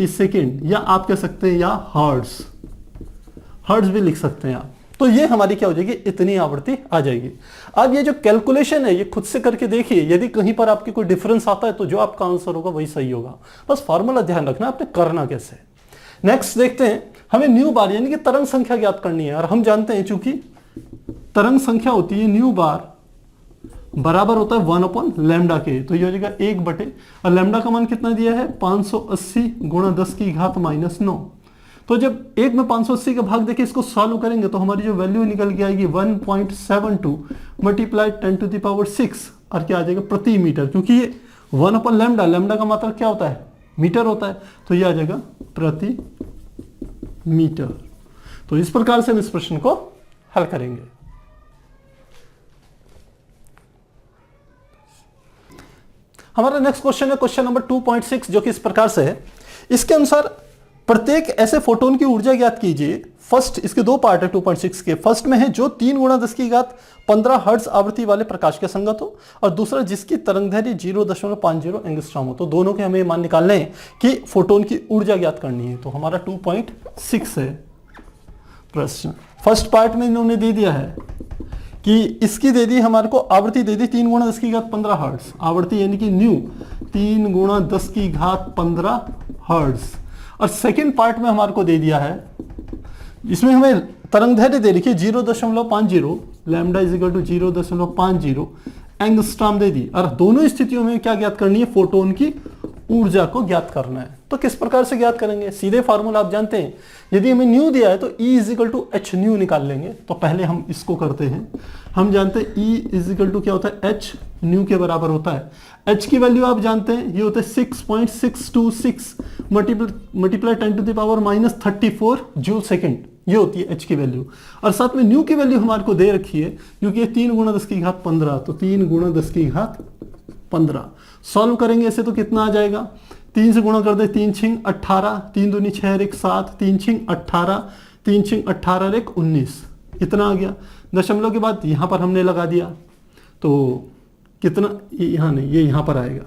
सेकेंड, या आप कह सकते हैं या हर्ट्ज भी लिख सकते हैं आप। तो ये हमारी क्या हो जाएगी, इतनी आवृत्ति आ जाएगी। अब ये जो कैलकुलेशन है ये खुद से करके देखिए, यदि कहीं पर आपके कोई डिफरेंस आता है तो जो आपका आंसर होगा वही सही होगा। बस फॉर्मूला ध्यान रखना आपने करना कैसे। नेक्स्ट देखते हैं, हमें न्यू बार यानी कि तरंग संख्या ज्ञात करनी है, और हम जानते हैं चूंकि तरंग संख्या होती है न्यू बार बराबर होता है 1 अपॉन लैम्डा के। तो ये हो जाएगा 1 बटे, और लैम्डा का मान कितना दिया है 580 गुणा 10 की घात -9। तो जब 1 में 580 का भाग देके इसको सॉल्व करेंगे तो हमारी जो वैल्यू निकल के आएगी 1.72 मल्टीप्लाई 10⁶, और क्या आ जाएगा प्रति मीटर, क्योंकि ये 1 अपॉन लैम्डा, लैम्डा का मात्रक क्या होता है मीटर होता है, तो ये आ जाएगा प्रति मीटर। तो इस प्रकार से हम इस प्रश्न को हल करेंगे। हमारा नेक्स्ट क्वेश्चन है क्वेश्चन नंबर 2.6, जो कि इस प्रकार से है। इसके अनुसार प्रत्येक ऐसे फोटोन की ऊर्जा ज्ञात कीजिए। फर्स्ट, इसके दो पार्ट है 2.6 के। फर्स्ट में है जो 3 गुणा 10 की घात 15 हर्ट्ज आवृत्ति वाले प्रकाश के संगत हो, और दूसरा जिसकी तरंगदैर्घ्य 0.50 एंगस्ट्रॉम हो। तो दोनों के हमें मान निकालने हैं कि फोटोन की ऊर्जा ज्ञात करनी है। तो हमारा 2.6 है प्रश्न। फर्स्ट पार्ट में इन्होंने दे दिया है कि इसकी दे दी हमारे को आवृत्ति, दे दी 3 गुणा 10 की घात 15 हर्ट्ज। आवृत्ति यानी कि न्यू 3 गुणा 10 की घात 15 हर्ट्ज। और सेकेंड पार्ट में हमारे को दे दिया है, इसमें हमें तरंगदैर्घ्य दे रखी है 0.50, lambda is equal to 0.50 angstrom दे दी। और दोनों स्थितियों में क्या ज्ञात करनी है, फोटोन की ऊर्जा को ज्ञात करना है। तो किस प्रकार से ज्ञात करेंगे, सीधे फार्मूला आप जानते हैं। यदि हमें न्यू दिया है तो E is equal to h nu निकाल लेंगे। तो पहले हम इसको करते हैं। हम जानते हैं E इज इक्वल टू क्या होता है, एच न्यू के बराबर होता है। एच की वैल्यू आप जानते हैं, ये होता है 6.626 multiply 10 to the power -34 joule second, ये होती है एच की वैल्यू। और साथ में न्यू की वैल्यू हमारे को दे रखी है, क्योंकि ये 3 गुणा 10 की घात 15, तो 3 गुणा 10 की घात 15। सॉल्व करेंगे ऐसे तो कितना आ जाएगा, 3 से गुणा कर दे, 3 छिंग 18, 3 दूनी 6 1 7, 3 छिंग 18, 3 छिंग 18 1 19, इतना आ गया। दशमलव के बाद यहाँ पर हमने लगा दिया, तो कितना, यहाँ नहीं, ये यहाँ पर आएगा।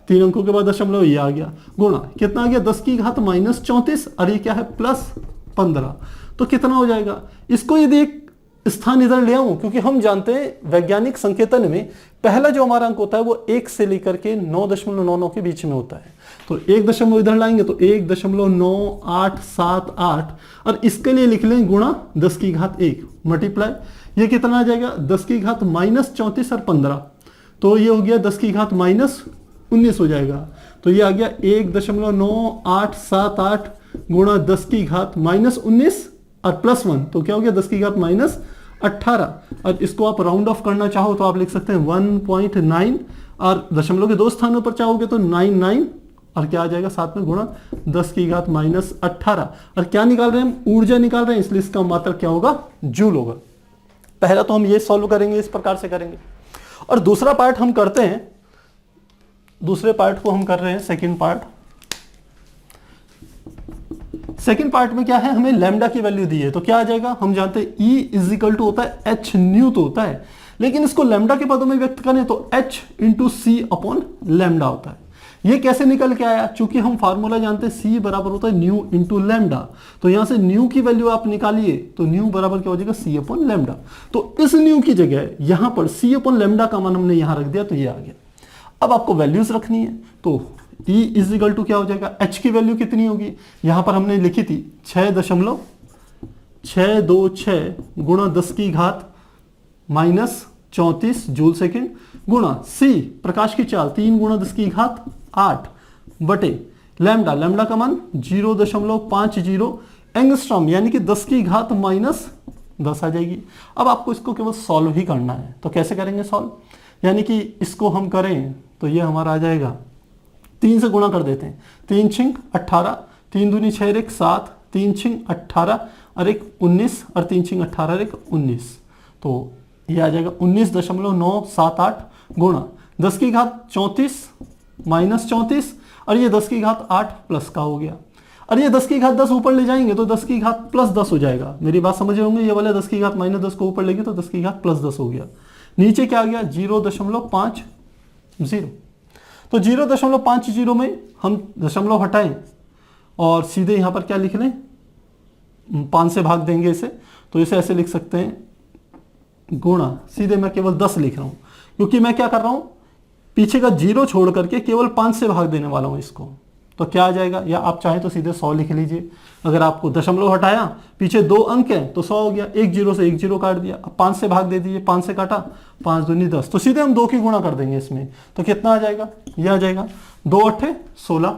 3 अंकों के बाद दशमलव ये आ गया, गुणा कितना आ गया 10 की घात -34, और ये क्या है +15। तो कितना हो जाएगा, इसको यदि एक स्थान इधर ले आऊं, क्योंकि हम जानते हैं वैज्ञानिक संकेतन में पहला जो हमारा अंक होता है वो 1 से लेकर के 9.99 के बीच में होता है। तो 1 दशमलव इधर लाएंगे तो 1.9878, और इसके लिए लिख लें गुणा 10 की घात 1 मल्टीप्लाई, ये कितना आ जाएगा 10 की घात -34 और 15, तो ये हो गया 10 की घात -19 हो जाएगा। तो ये आ गया 1.9878 गुणा 10 की घात -19 और +1, तो क्या हो गया 10 की घात -18। और इसको आप राउंड ऑफ करना चाहो तो आप लिख सकते हैं 1.9, और दशमलव के 2 स्थानों पर चाहोगे तो 99, और क्या आ जाएगा साथ में गुणा 10 की घात -18। और क्या निकाल रहे हैं हम, ऊर्जा निकाल रहे हैं, इसलिए इसका मात्रक क्या होगा, जूल होगा। पहला तो हम ये सॉल्व करेंगे, इस प्रकार से करेंगे। और दूसरा पार्ट हम करते हैं, दूसरे पार्ट को हम कर रहे हैं सेकंड पार्ट। सेकंड पार्ट में क्या है, हमें लैम्डा की वैल्यू दी है, तो क्या आ जाएगा, हम जानते हैं E इज इक्वल टू होता है एच न्यू तो होता है, लेकिन इसको लैम्डा के पदों में व्यक्त करें तो H into c upon lambda होता है। ये कैसे निकल के आया, चूंकि हम फार्मूला जानते हैं C बराबर होता है न्यू इंटू लैम्डा, तो यहां से न्यू की वैल्यू आप निकालिए तो न्यू बराबर क्या हो जाएगा C अपॉन लैम्डा। तो इस न्यू की जगह यहां पर C अपॉन लैम्डा का मान हमने यहां रख दिया, तो ये आ गया। अब आपको वैल्यूज रखनी है, तो E इज इक्वल टू क्या हो जाएगा, H की वैल्यू कितनी होगी, यहां पर हमने लिखी थी 6.626 गुणा 10 की घात -34 जूल सेकेंड, गुणा C प्रकाश की चाल 3 गुणा 10 की घात 8 बटे लैम्डा, लैम्डा का मान 0.50 एंगस्ट्रॉम, यानी कि 10 की घात -10 आ जाएगी। अब आपको इसको केवल सॉल्व ही करना है, तो कैसे करेंगे सॉल्व, यानी कि इसको हम करें तो ये हमारा आ जाएगा, 3 से गुणा कर देते हैं, 3 छिंग 18, 3 दूनी 6 1 7, 3 छिंग 18 और 1 19, और 3 छिंग 18 और 1 19, तो ये आ जाएगा 19.978 गुणा 10 की घात 34 -34, और ये 10 की घात 8 प्लस का हो गया, और ये 10 की घात 10 ऊपर ले जाएंगे तो 10 की घात +10 हो जाएगा। मेरी बात समझ रहे होंगे, ये वाला 10 की घात -10 को ऊपर लेंगे तो 10 की घात +10 हो गया। नीचे क्या आ गया 0.50, तो 0.50 में हम दशमलव हटाएं और सीधे यहां पर क्या लिख लें, 5 से भाग देंगे इसे, तो इसे ऐसे लिख सकते हैं गुणा, सीधे मैं केवल 10 लिख रहा हूं, क्योंकि मैं क्या कर रहा हूं, पीछे का 0 छोड़ करके केवल 5 से भाग देने वाला हूं इसको। तो क्या आ जाएगा, या आप चाहें तो सीधे 100 लिख लीजिए। अगर आपको दशमलव हटाया, पीछे 2 अंक हैं तो 100 हो गया, 1 0 से 1 0 काट दिया, अब 5 से भाग दे दीजिए, 5 से काटा, 5 दूनी 10, तो सीधे हम 2 की गुणा कर देंगे इसमें, तो कितना आ जाएगा, यह आ जाएगा 2 8 16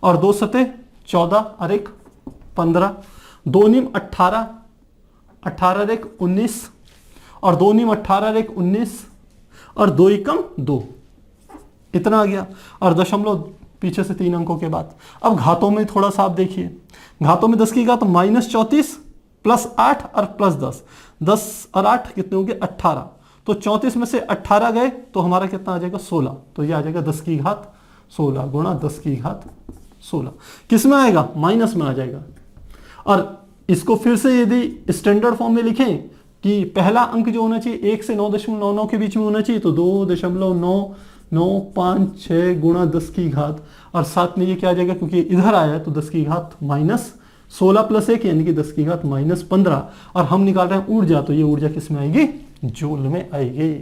और 2 7 14 और 1 15, 2 नीम 18, 18 1 19 और 2 नीम 18 1 19 और 2 एकम 2, इतना आ गया। और दशमलव पीछे से 3 अंकों के बाद। अब घातों में थोड़ा सा आप देखिए, घातों में 10 की घात -34 +8 और +10, 10 और 8 कितने होंगे 18, तो 34 में से 18 गए तो हमारा कितना आ जाएगा 16, तो ये आ जाएगा 10 की घात 16 गुणा 10 की घात 16। किस में आएगा? माइनस में आ जाएगा। और इसको फिर से यदि स्टैंडर्ड फॉर्म में लिखें कि पहला अंक जो होना चाहिए 1 से 9.99 के बीच में होना चाहिए, तो 2.996 गुणा 10 की घात, और साथ में ये क्या आ जाएगा क्योंकि इधर आया तो 10 की घात माइनस 16 प्लस 1 यानी कि 10 की घात माइनस 15। और हम निकाल रहे हैं ऊर्जा, तो ये ऊर्जा किस में आएगी? जूल में आएगी।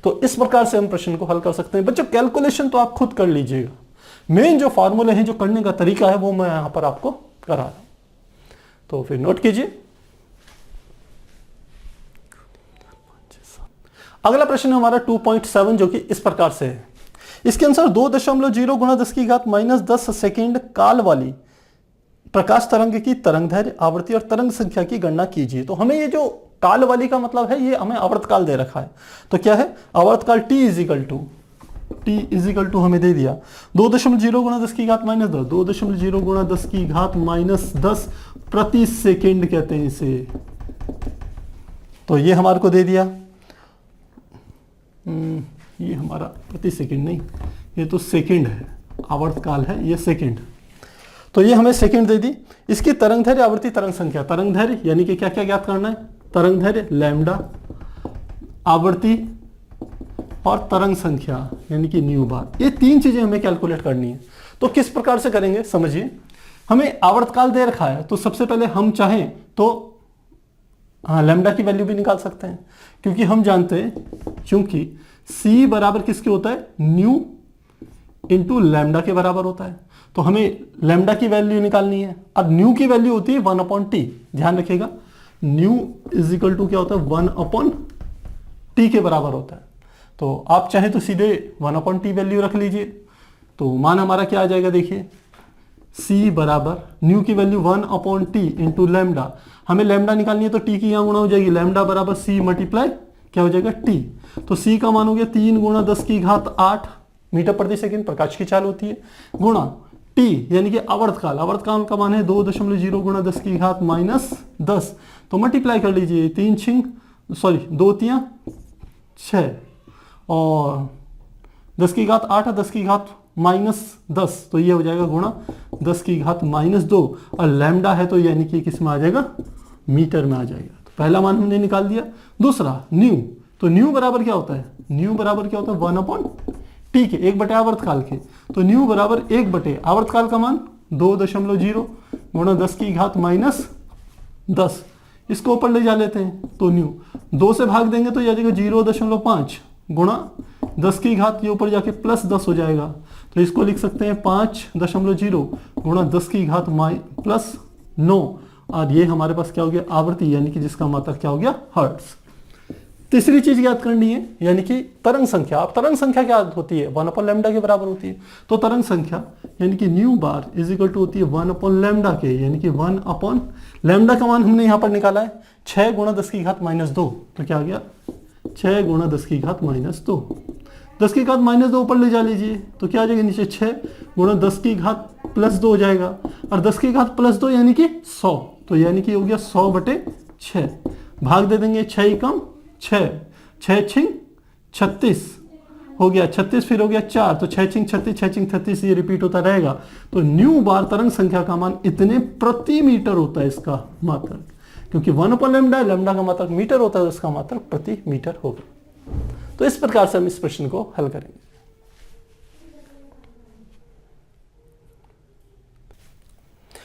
तो इस प्रकार से हम प्रश्न को हल कर सकते हैं। बच्चों कैलकुलेशन तो आप खुद कर लीजिएगा, मेन जो फॉर्मूले हैं, जो करने का तरीका है वो मैं यहां पर आपको करा रहा हूं, तो फिर नोट कीजिए। अगला प्रश्न हमारा 2.7 जो कि इस प्रकार से है। इसके अनुसार 2.0 गुणा 10 की घात माइनस 10 सेकेंड काल वाली प्रकाश तरंग की तरंगदैर्घ्य, आवृत्ति और तरंग संख्या की गणना कीजिए। तो हमें ये जो काल वाली का मतलब है, ये हमें आवर्तकाल दे रखा है। तो क्या है आवर्तकाल? t इजिकल टू हमें दे दिया 2.0 गुणा 10 की घात माइनस 10, 2.0 गुणा 10 की घात माइनस 10 प्रति सेकेंड कहते हैं इसे। तो ये हमारे को दे दिया, ये हमारा प्रति सेकेंड नहीं, ये तो सेकेंड है, आवर्तकाल है ये सेकेंड, तो ये हमें सेकेंड दे दी। इसकी तरंगदैर्घ्य, आवृत्ति, तरंग संख्या। तरंगदैर्घ्य यानी कि क्या क्या ज्ञात करना है? तरंगदैर्घ्य लैम्डा, आवृत्ति और तरंग संख्या यानी कि न्यू बार, ये तीन चीजें हमें कैलकुलेट करनी है। तो किस प्रकार से करेंगे समझिए। हमें आवर्तकाल दे रखा है, तो सबसे पहले हम चाहें तो लैम्डा की वैल्यू भी निकाल सकते हैं, क्योंकि हम जानते हैं क्योंकि c बराबर किसके होता है? न्यू इंटू लैम्डा के बराबर होता है। तो हमें लैम्डा की वैल्यू निकालनी है, और न्यू की वैल्यू होती है 1/t। ध्यान रखिएगा, न्यू इज इक्वल टू क्या होता है? 1/t के बराबर होता है। तो आप चाहे तो सीधे 1/t वैल्यू रख लीजिए। तो मान हमारा क्या आ जाएगा? देखिए c बराबर न्यू की वैल्यू 1/t इंटू लैम्डा। हमें लैम्डा निकालनी है तो t की यहाँ गुणा हो जाएगी, लैम्डा बराबर c मल्टीप्लाई क्या हो जाएगा? t। तो c का मान हो गया 3 गुणा 10 की घात 8 मीटर प्रति सेकंड, प्रकाश की चाल होती है, गुणा t यानी कि आवर्तकाल। आवर्तकाल का मान है 2.0 गुणा 10 की घात माइनस 10। तो मल्टीप्लाई कर लीजिए, 2 3 6 और 10 की घात 8 है, 10 की घात माइनस 10, तो ये हो जाएगा गुणा 10 की घात माइनस 2। और लैम्डा है तो यानी कि किस में आ जाएगा? मीटर में आ जाएगा। तो पहला मान हमने निकाल दिया। दूसरा न्यू, तो न्यू बराबर क्या होता है? न्यू बराबर क्या होता है? 1/t के, 1/, आवर्तकाल के। तो न्यू बराबर 1/, आवर्तकाल का मान 2.0 गुणा 10 की घात माइनस 10। इसको ऊपर ले जा लेते हैं, तो न्यू 2 से भाग देंगे तो यह आ जाएगा 0.5 गुणा 10 की घात, ये ऊपर जाके प्लस 10 हो जाएगा। तो इसको लिख सकते हैं 5.0 गुणा 10 की घात प्लस 9, और ये हमारे पास क्या हो गया? आवृत्ति, यानी कि जिसका मात्रक क्या हो गया? हर्ट्ज। तीसरी चीज याद करनी है, यानी कि तरंग संख्या। अब तरंग संख्या क्या होती है? 1/लैम्डा के बराबर होती है। तो तरंग संख्या यानी कि nu bar is equal to होती है 1/लैम्डा के, यानी कि 1/लैम्डा का मान हमने यहां पर निकाला है 6 गुणा 10 की घात माइनस 2। तो क्या आ गया? 6 गुणा 10 की घात माइनस 2। 10 की घात माइनस 2 ऊपर ले जा लीजिए, तो क्या आ जाएगा? नीचे 6 गुणा 10 की घात प्लस 2 हो जाएगा, और 10 की घात प्लस 2 यानी कि 100। तो यानी कि हो गया 100/6। भाग दे देंगे, 6 कम 6, 6 छिंग 36 हो गया, 36 फिर हो गया 4, तो 6 छिंग 36, 6 छिंग 36, ये रिपीट होता रहेगा। तो न्यू बार तरंग संख्या का मान इतने प्रति मीटर होता है इसका मात्रक, क्योंकि 1/लैम्डा, लैम्डा का मात्रक मीटर होता है, उसका मात्रक प्रति मीटर होगा। तो इस प्रकार से हम इस प्रश्न को हल करेंगे।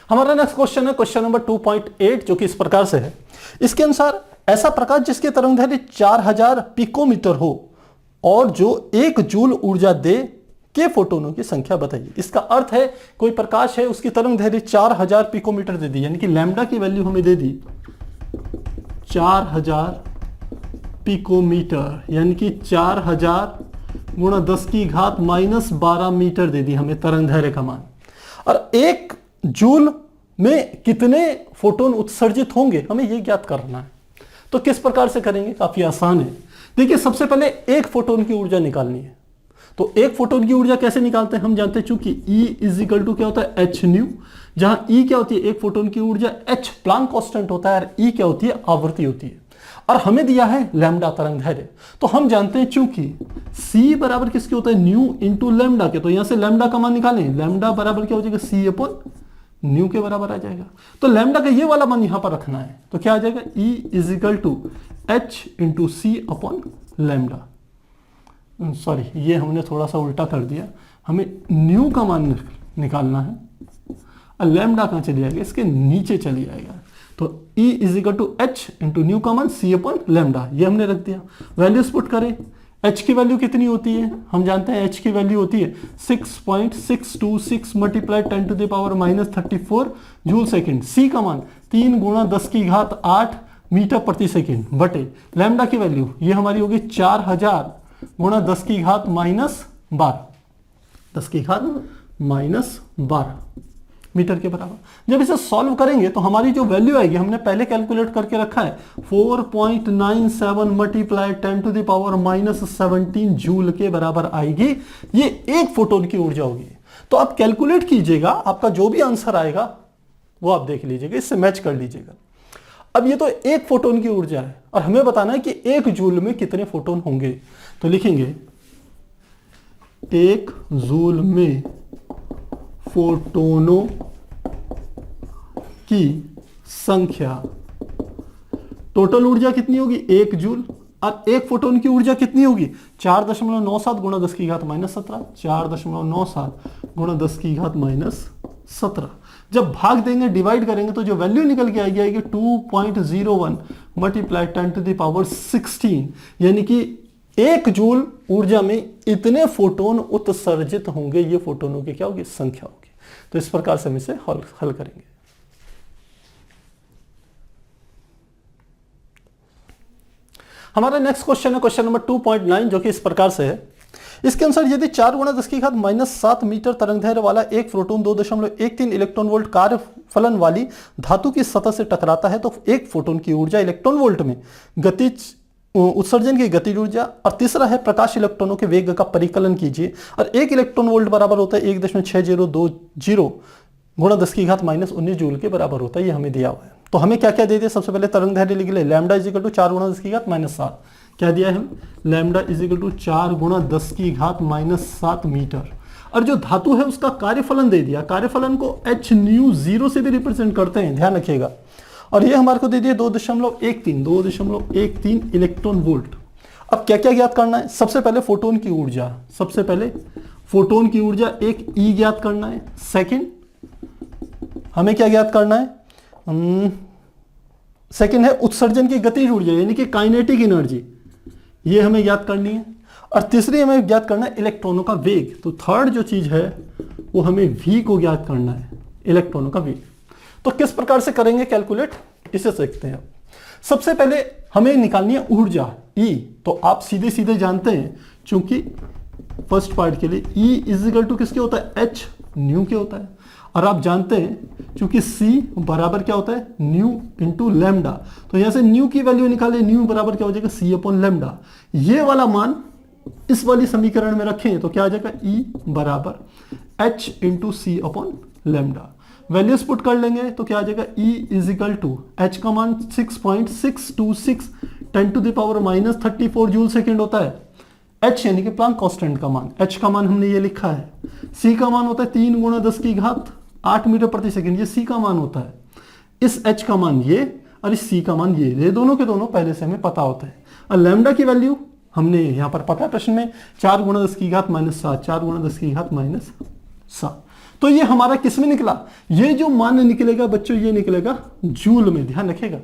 हमारा नेक्स्ट क्वेश्चन है क्वेश्चन नंबर 2.8, जो कि इस प्रकार से है। इसके अनुसार ऐसा प्रकाश जिसके तरंगदैर्घ्य 4000 पिकोमीटर हो और जो 1 जूल ऊर्जा दे के फोटोनों की संख्या बताइए। इसका अर्थ है कोई प्रकाश है, उसकी तरंगदैर्घ्य 4000 पिकोमीटर दे दी, यानी कि लैम्डा की वैल्यू हमें दे दी 4000 पिकोमीटर, यानी कि 4000 गुणा 10 की घात माइनस 12 मीटर दे दी हमें तरंगदैर्घ्य का मान। और 1 जूल में कितने फोटोन उत्सर्जित होंगे, हमें यह ज्ञात करना है। तो किस प्रकार से करेंगे? काफी आसान है। देखिए, सबसे पहले 1 फोटोन की ऊर्जा निकालनी है। तो 1 फोटोन की ऊर्जा कैसे निकालते हैं? हम जानते हैं चूंकि E इज इक्वल टू क्या होता है? एच न्यू, जहां E क्या होती है? 1 फोटोन की ऊर्जा, H प्लांक कांस्टेंट होता है, और E क्या होती है? आवृत्ति होती है। और हमें दिया है लैम्डा तरंग दैर्ध्य। तो हम जानते हैं चूंकि c बराबर किसके होता है, न्यू इंटू लैम्डा के, तो यहां से लैम्डा का मान निकालें, लैम्डा बराबर क्या हो जाएगा, c अपॉन न्यू के बराबर आ जाएगा। तो लैम्डा का ये वाला मान यहां पर रखना है, तो क्या आ जाएगा, E is equal to h into c upon lambda. Sorry, ये हमने थोड़ा सा उल्टा कर दिया, हमें न्यू का मान निकालना है और लैम्डा कहाँ चली जाएगा, इसके नीचे चली जाएगा। तो E is equal to h into nu का मान c अपॉन लैम्डा, ये हमने रख दिया। वैल्यूज पुट करें, h की वैल्यू कितनी होती है, हम जानते हैं h की वैल्यू होती है 6.626 multiply 10 to the power minus 34 joule second. c का मान 3 गुणा 10 की घात 8 मीटर प्रति सेकेंड बटे लैम्डा की वैल्यू ये हमारी होगी 4000 गुणा 10 की घात माइनस 12, 10 की घात माइनस 12 मीटर के बराबर। जब इसे सॉल्व करेंगे तो हमारी जो वैल्यू आएगी, हमने पहले कैलकुलेट करके रखा है 4.97 multiply 10 to the power minus 17 joule के बराबर आएगी। ये एक फोटोन की ऊर्जा होगी। तो आप कैलकुलेट कीजिएगा, आपका जो भी आंसर आएगा वो आप देख लीजिएगा, इससे मैच कर लीजिएगा। अब ये तो एक फोटोन की ऊर्जा है और हमें बताना है कि एक जूल में कितने फोटोन होंगे। तो लिखेंगे एक जूल में फोटोनों की संख्या, टोटल ऊर्जा कितनी होगी, 1 जूल, और एक फोटोन की ऊर्जा कितनी होगी 4.97 गुणा 10 की घात माइनस 17, 4.97 गुणा 10 की घात माइनस 17। जब भाग देंगे, डिवाइड करेंगे, तो जो वैल्यू निकल के आएगी 2.01 मल्टीप्लाई 10 टू द पावर 16, यानी कि 1 जूल ऊर्जा में इतने फोटोन उत्सर्जित होंगे। ये फोटोनों की क्या होगी, संख्या होगी। तो इस प्रकार से हम इसे हल करेंगे। हमारा नेक्स्ट क्वेश्चन है क्वेश्चन नंबर 2.9, जो कि इस प्रकार से है। इसके अनुसार यदि 4 गुणा 10 की घात माइनस 7 मीटर तरंगदैर्घ्य वाला एक प्रोटॉन 2.13 इलेक्ट्रॉन वोल्ट कार्य फलन वाली धातु की सतह से टकराता है, तो एक फोटोन की ऊर्जा इलेक्ट्रॉन वोल्ट में, गतिज उत्सर्जन की गतिज ऊर्जा, और तीसरा है प्रकाश इलेक्ट्रॉनों के वेग का परिकलन कीजिए। और एक इलेक्ट्रॉन वोल्ट बराबर होता है 1.6020 गुणा 10 की घात माइनस 19 जूल के बराबर होता है। ये हमें दिया हुआ है। तो हमें क्या क्या दे दिया, सबसे पहले तरंगदैर्घ्य लिख ले, लैम्डा इज इक्वल टू 4 गुणा 10 की घात माइनस 7। क्या दिया है हम, लैम्डा इज इक्वल टू 4 गुणा 10 की घात माइनस 7 मीटर। और जो धातु है उसका कार्यफलन दे दिया, कार्यफलन को h न्यू 0 से भी रिप्रेजेंट करते हैं, ध्यान रखिएगा। और ये हमारे को दे दिया 2.13 इलेक्ट्रॉन वोल्ट। अब क्या क्या ज्ञात करना है, सबसे पहले फोटोन की ऊर्जा, सबसे पहले फोटोन की ऊर्जा एक E ज्ञात करना है। सेकंड हमें क्या ज्ञात करना है, सेकंड है उत्सर्जन की गतिज ऊर्जा यानी कि काइनेटिक एनर्जी, ये हमें ज्ञात करनी है। और तीसरी हमें ज्ञात करना है इलेक्ट्रॉनों का वेग। तो थर्ड जो चीज है वो हमें V को ज्ञात करना है, इलेक्ट्रॉनों का वेग। तो किस प्रकार से करेंगे कैलकुलेट, इसे सीखते हैं। सबसे पहले हमें निकालनी है ऊर्जा E। तो आप सीधे सीधे जानते हैं, चूंकि फर्स्ट पार्ट के लिए E इज इक्वल टू किसके होता है, H न्यू के होता है। और आप जानते हैं क्योंकि C बराबर क्या होता है, न्यू इंटू लैम्डा। तो यहां से न्यू की वैल्यू निकाले, न्यू बराबर क्या हो जाएगा, C अपॉन लैम्डा। ये वाला मान इस वाली समीकरण में रखें तो क्या आ जाएगा, E बराबर H into c upon lambda. Values put कर लेंगे तो क्या आ जाएगा, E is equal to H का मान 6.626 10 to the power minus 34 joule second होता है। H यानी कि प्लांक कांस्टेंट का मान, H का मान हमने ये लिखा है। C का मान होता है 3 गुणा 10 की घात 8 मीटर प्रति सेकंड, ये C का मान होता है। इस H का मान ये और इस C का मान ये दोनों के दोनों पहले से हमें पता होता है। और लैम्डा की वैल्यू हमने यहाँ पर पता है प्रश्न में, 4 गुणा 10 की घात माइनस 7, 4 गुणा 10 की घात माइनस 7। तो ये हमारा किस में निकला, ये जो मान निकलेगा बच्चों ये निकलेगा जूल में, ध्यान रखिएगा।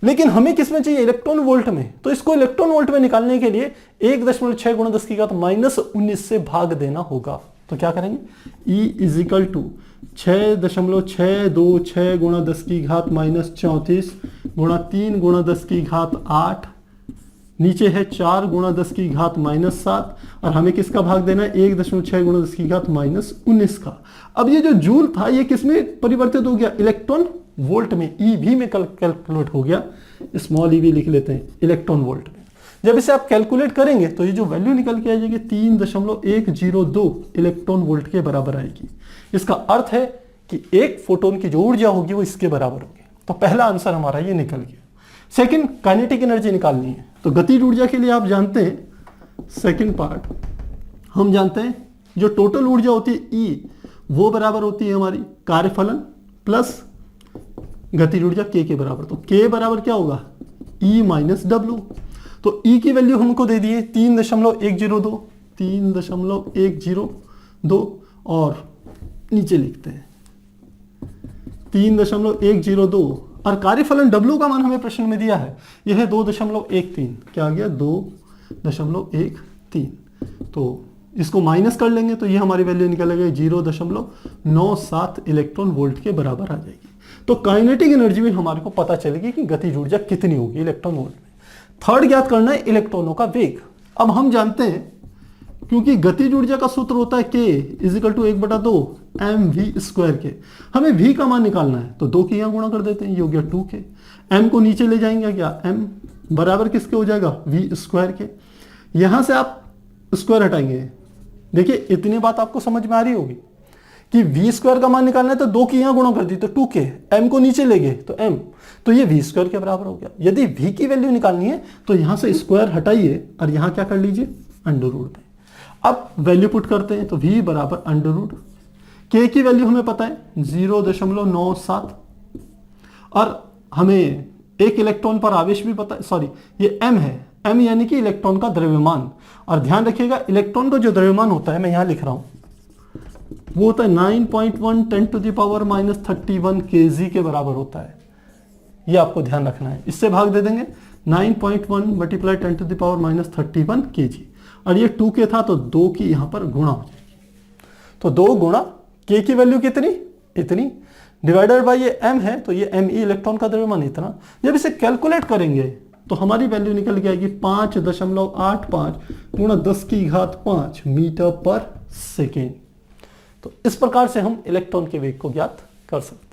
लेकिन हमें किस में चाहिए, इलेक्ट्रॉन वोल्ट में। तो इसको इलेक्ट्रॉन वोल्ट में निकालने के लिए 1.6 गुणा 10 की घात माइनस 19 से भाग देना होगा। तो क्या करेंगे, E इज इक्वल टू 6.626 गुणा 10 की घात माइनस 34 गुणा 3 गुणा 10 की घात 8, नीचे है 4 गुणा 10 की घात माइनस 7, और हमें किसका भाग देना है, 1.6 गुणा 10 की घात माइनस 19 का। अब ये जो जूल था ये किस में परिवर्तित हो गया, इलेक्ट्रॉन वोल्ट में, EV में कैलकुलेट हो गया। स्मॉल EV लिख लेते हैं, इलेक्ट्रॉन वोल्ट में। जब इसे आप कैलकुलेट करेंगे तो ये जो वैल्यू निकल के आ जाएगी 3.102 इलेक्ट्रॉन वोल्ट के बराबर आएगी। इसका अर्थ है कि एक फोटोन की जो ऊर्जा होगी वो इसके बराबर होगी। तो पहला आंसर हमारा ये निकल गया। सेकंड, काइनेटिक एनर्जी निकालनी है। तो गतिज ऊर्जा के लिए आप जानते हैं सेकंड पार्ट, हम जानते हैं जो टोटल ऊर्जा होती है ई, वो बराबर होती है हमारी कार्यफलन प्लस गतिज ऊर्जा के बराबर। तो के बराबर क्या होगा, ई माइनस डब्ल्यू। तो ई की वैल्यू हमको दे दी है 3.102, 3.102 और नीचे लिखते हैं 3.102 और कार्यफलन W का मान हमें प्रश्न में दिया है, यह है 2.13। क्या आ गया, 2.13। तो इसको माइनस कर लेंगे तो ये हमारी वैल्यू निकलेगी 0.97 इलेक्ट्रॉन वोल्ट के बराबर आ जाएगी। तो काइनेटिक एनर्जी में हमारे को पता चलेगी कि गतिज ऊर्जा कितनी होगी इलेक्ट्रॉन वोल्ट में। थर्ड ज्ञात करना है इलेक्ट्रॉनों का वेग। अब हम जानते हैं क्योंकि गतिज ऊर्जा का सूत्र होता है K इजिकल टू 1/2 mv²। के हमें v का मान निकालना है तो 2 के यहाँ गुणा कर देते हैं, ये हो गया 2k। m को नीचे ले जाएंगे, क्या m बराबर किसके हो जाएगा, v² के। यहां से आप स्क्वायर हटाएंगे, देखिए इतनी बात आपको समझ में आ रही होगी कि v² का मान निकालना है तो 2 की यहाँ गुणा कर दी तो 2k, m को नीचे ले गए तो m, तो ये v² के बराबर हो गया। यदि v की वैल्यू निकालनी है तो यहां से स्क्वायर हटाइए और यहां क्या कर लीजिए, अंडर रूट में। अब वैल्यू पुट करते हैं तो v बराबर अंडर रूट, k की वैल्यू हमें पता है 0.97 और हमें एक इलेक्ट्रॉन पर आवेश भी पता है, सॉरी ये m है, m यानी कि इलेक्ट्रॉन का द्रव्यमान। और ध्यान रखिएगा इलेक्ट्रॉन का जो द्रव्यमान होता है, मैं यहां लिख रहा हूं, वो होता है 9.1 10⁻³ kg के बराबर होता है। ये आपको ध्यान रखना है, इससे भाग दे देंगे 9.1 × 10⁻³ kg और ये 2k था तो 2 की यहां पर गुणा हो जाएगी। तो 2 गुणा k की वैल्यू कितनी, इतनी, डिवाइडेड बाय ये m है तो ये me इलेक्ट्रॉन का द्रव्यमान इतना। जब इसे कैलकुलेट करेंगे तो हमारी वैल्यू निकल के आएगी 5.85 × 10⁵5 मीटर पर सेकेंड। तो इस प्रकार से हम इलेक्ट्रॉन के वेग को ज्ञात कर सकते हैं।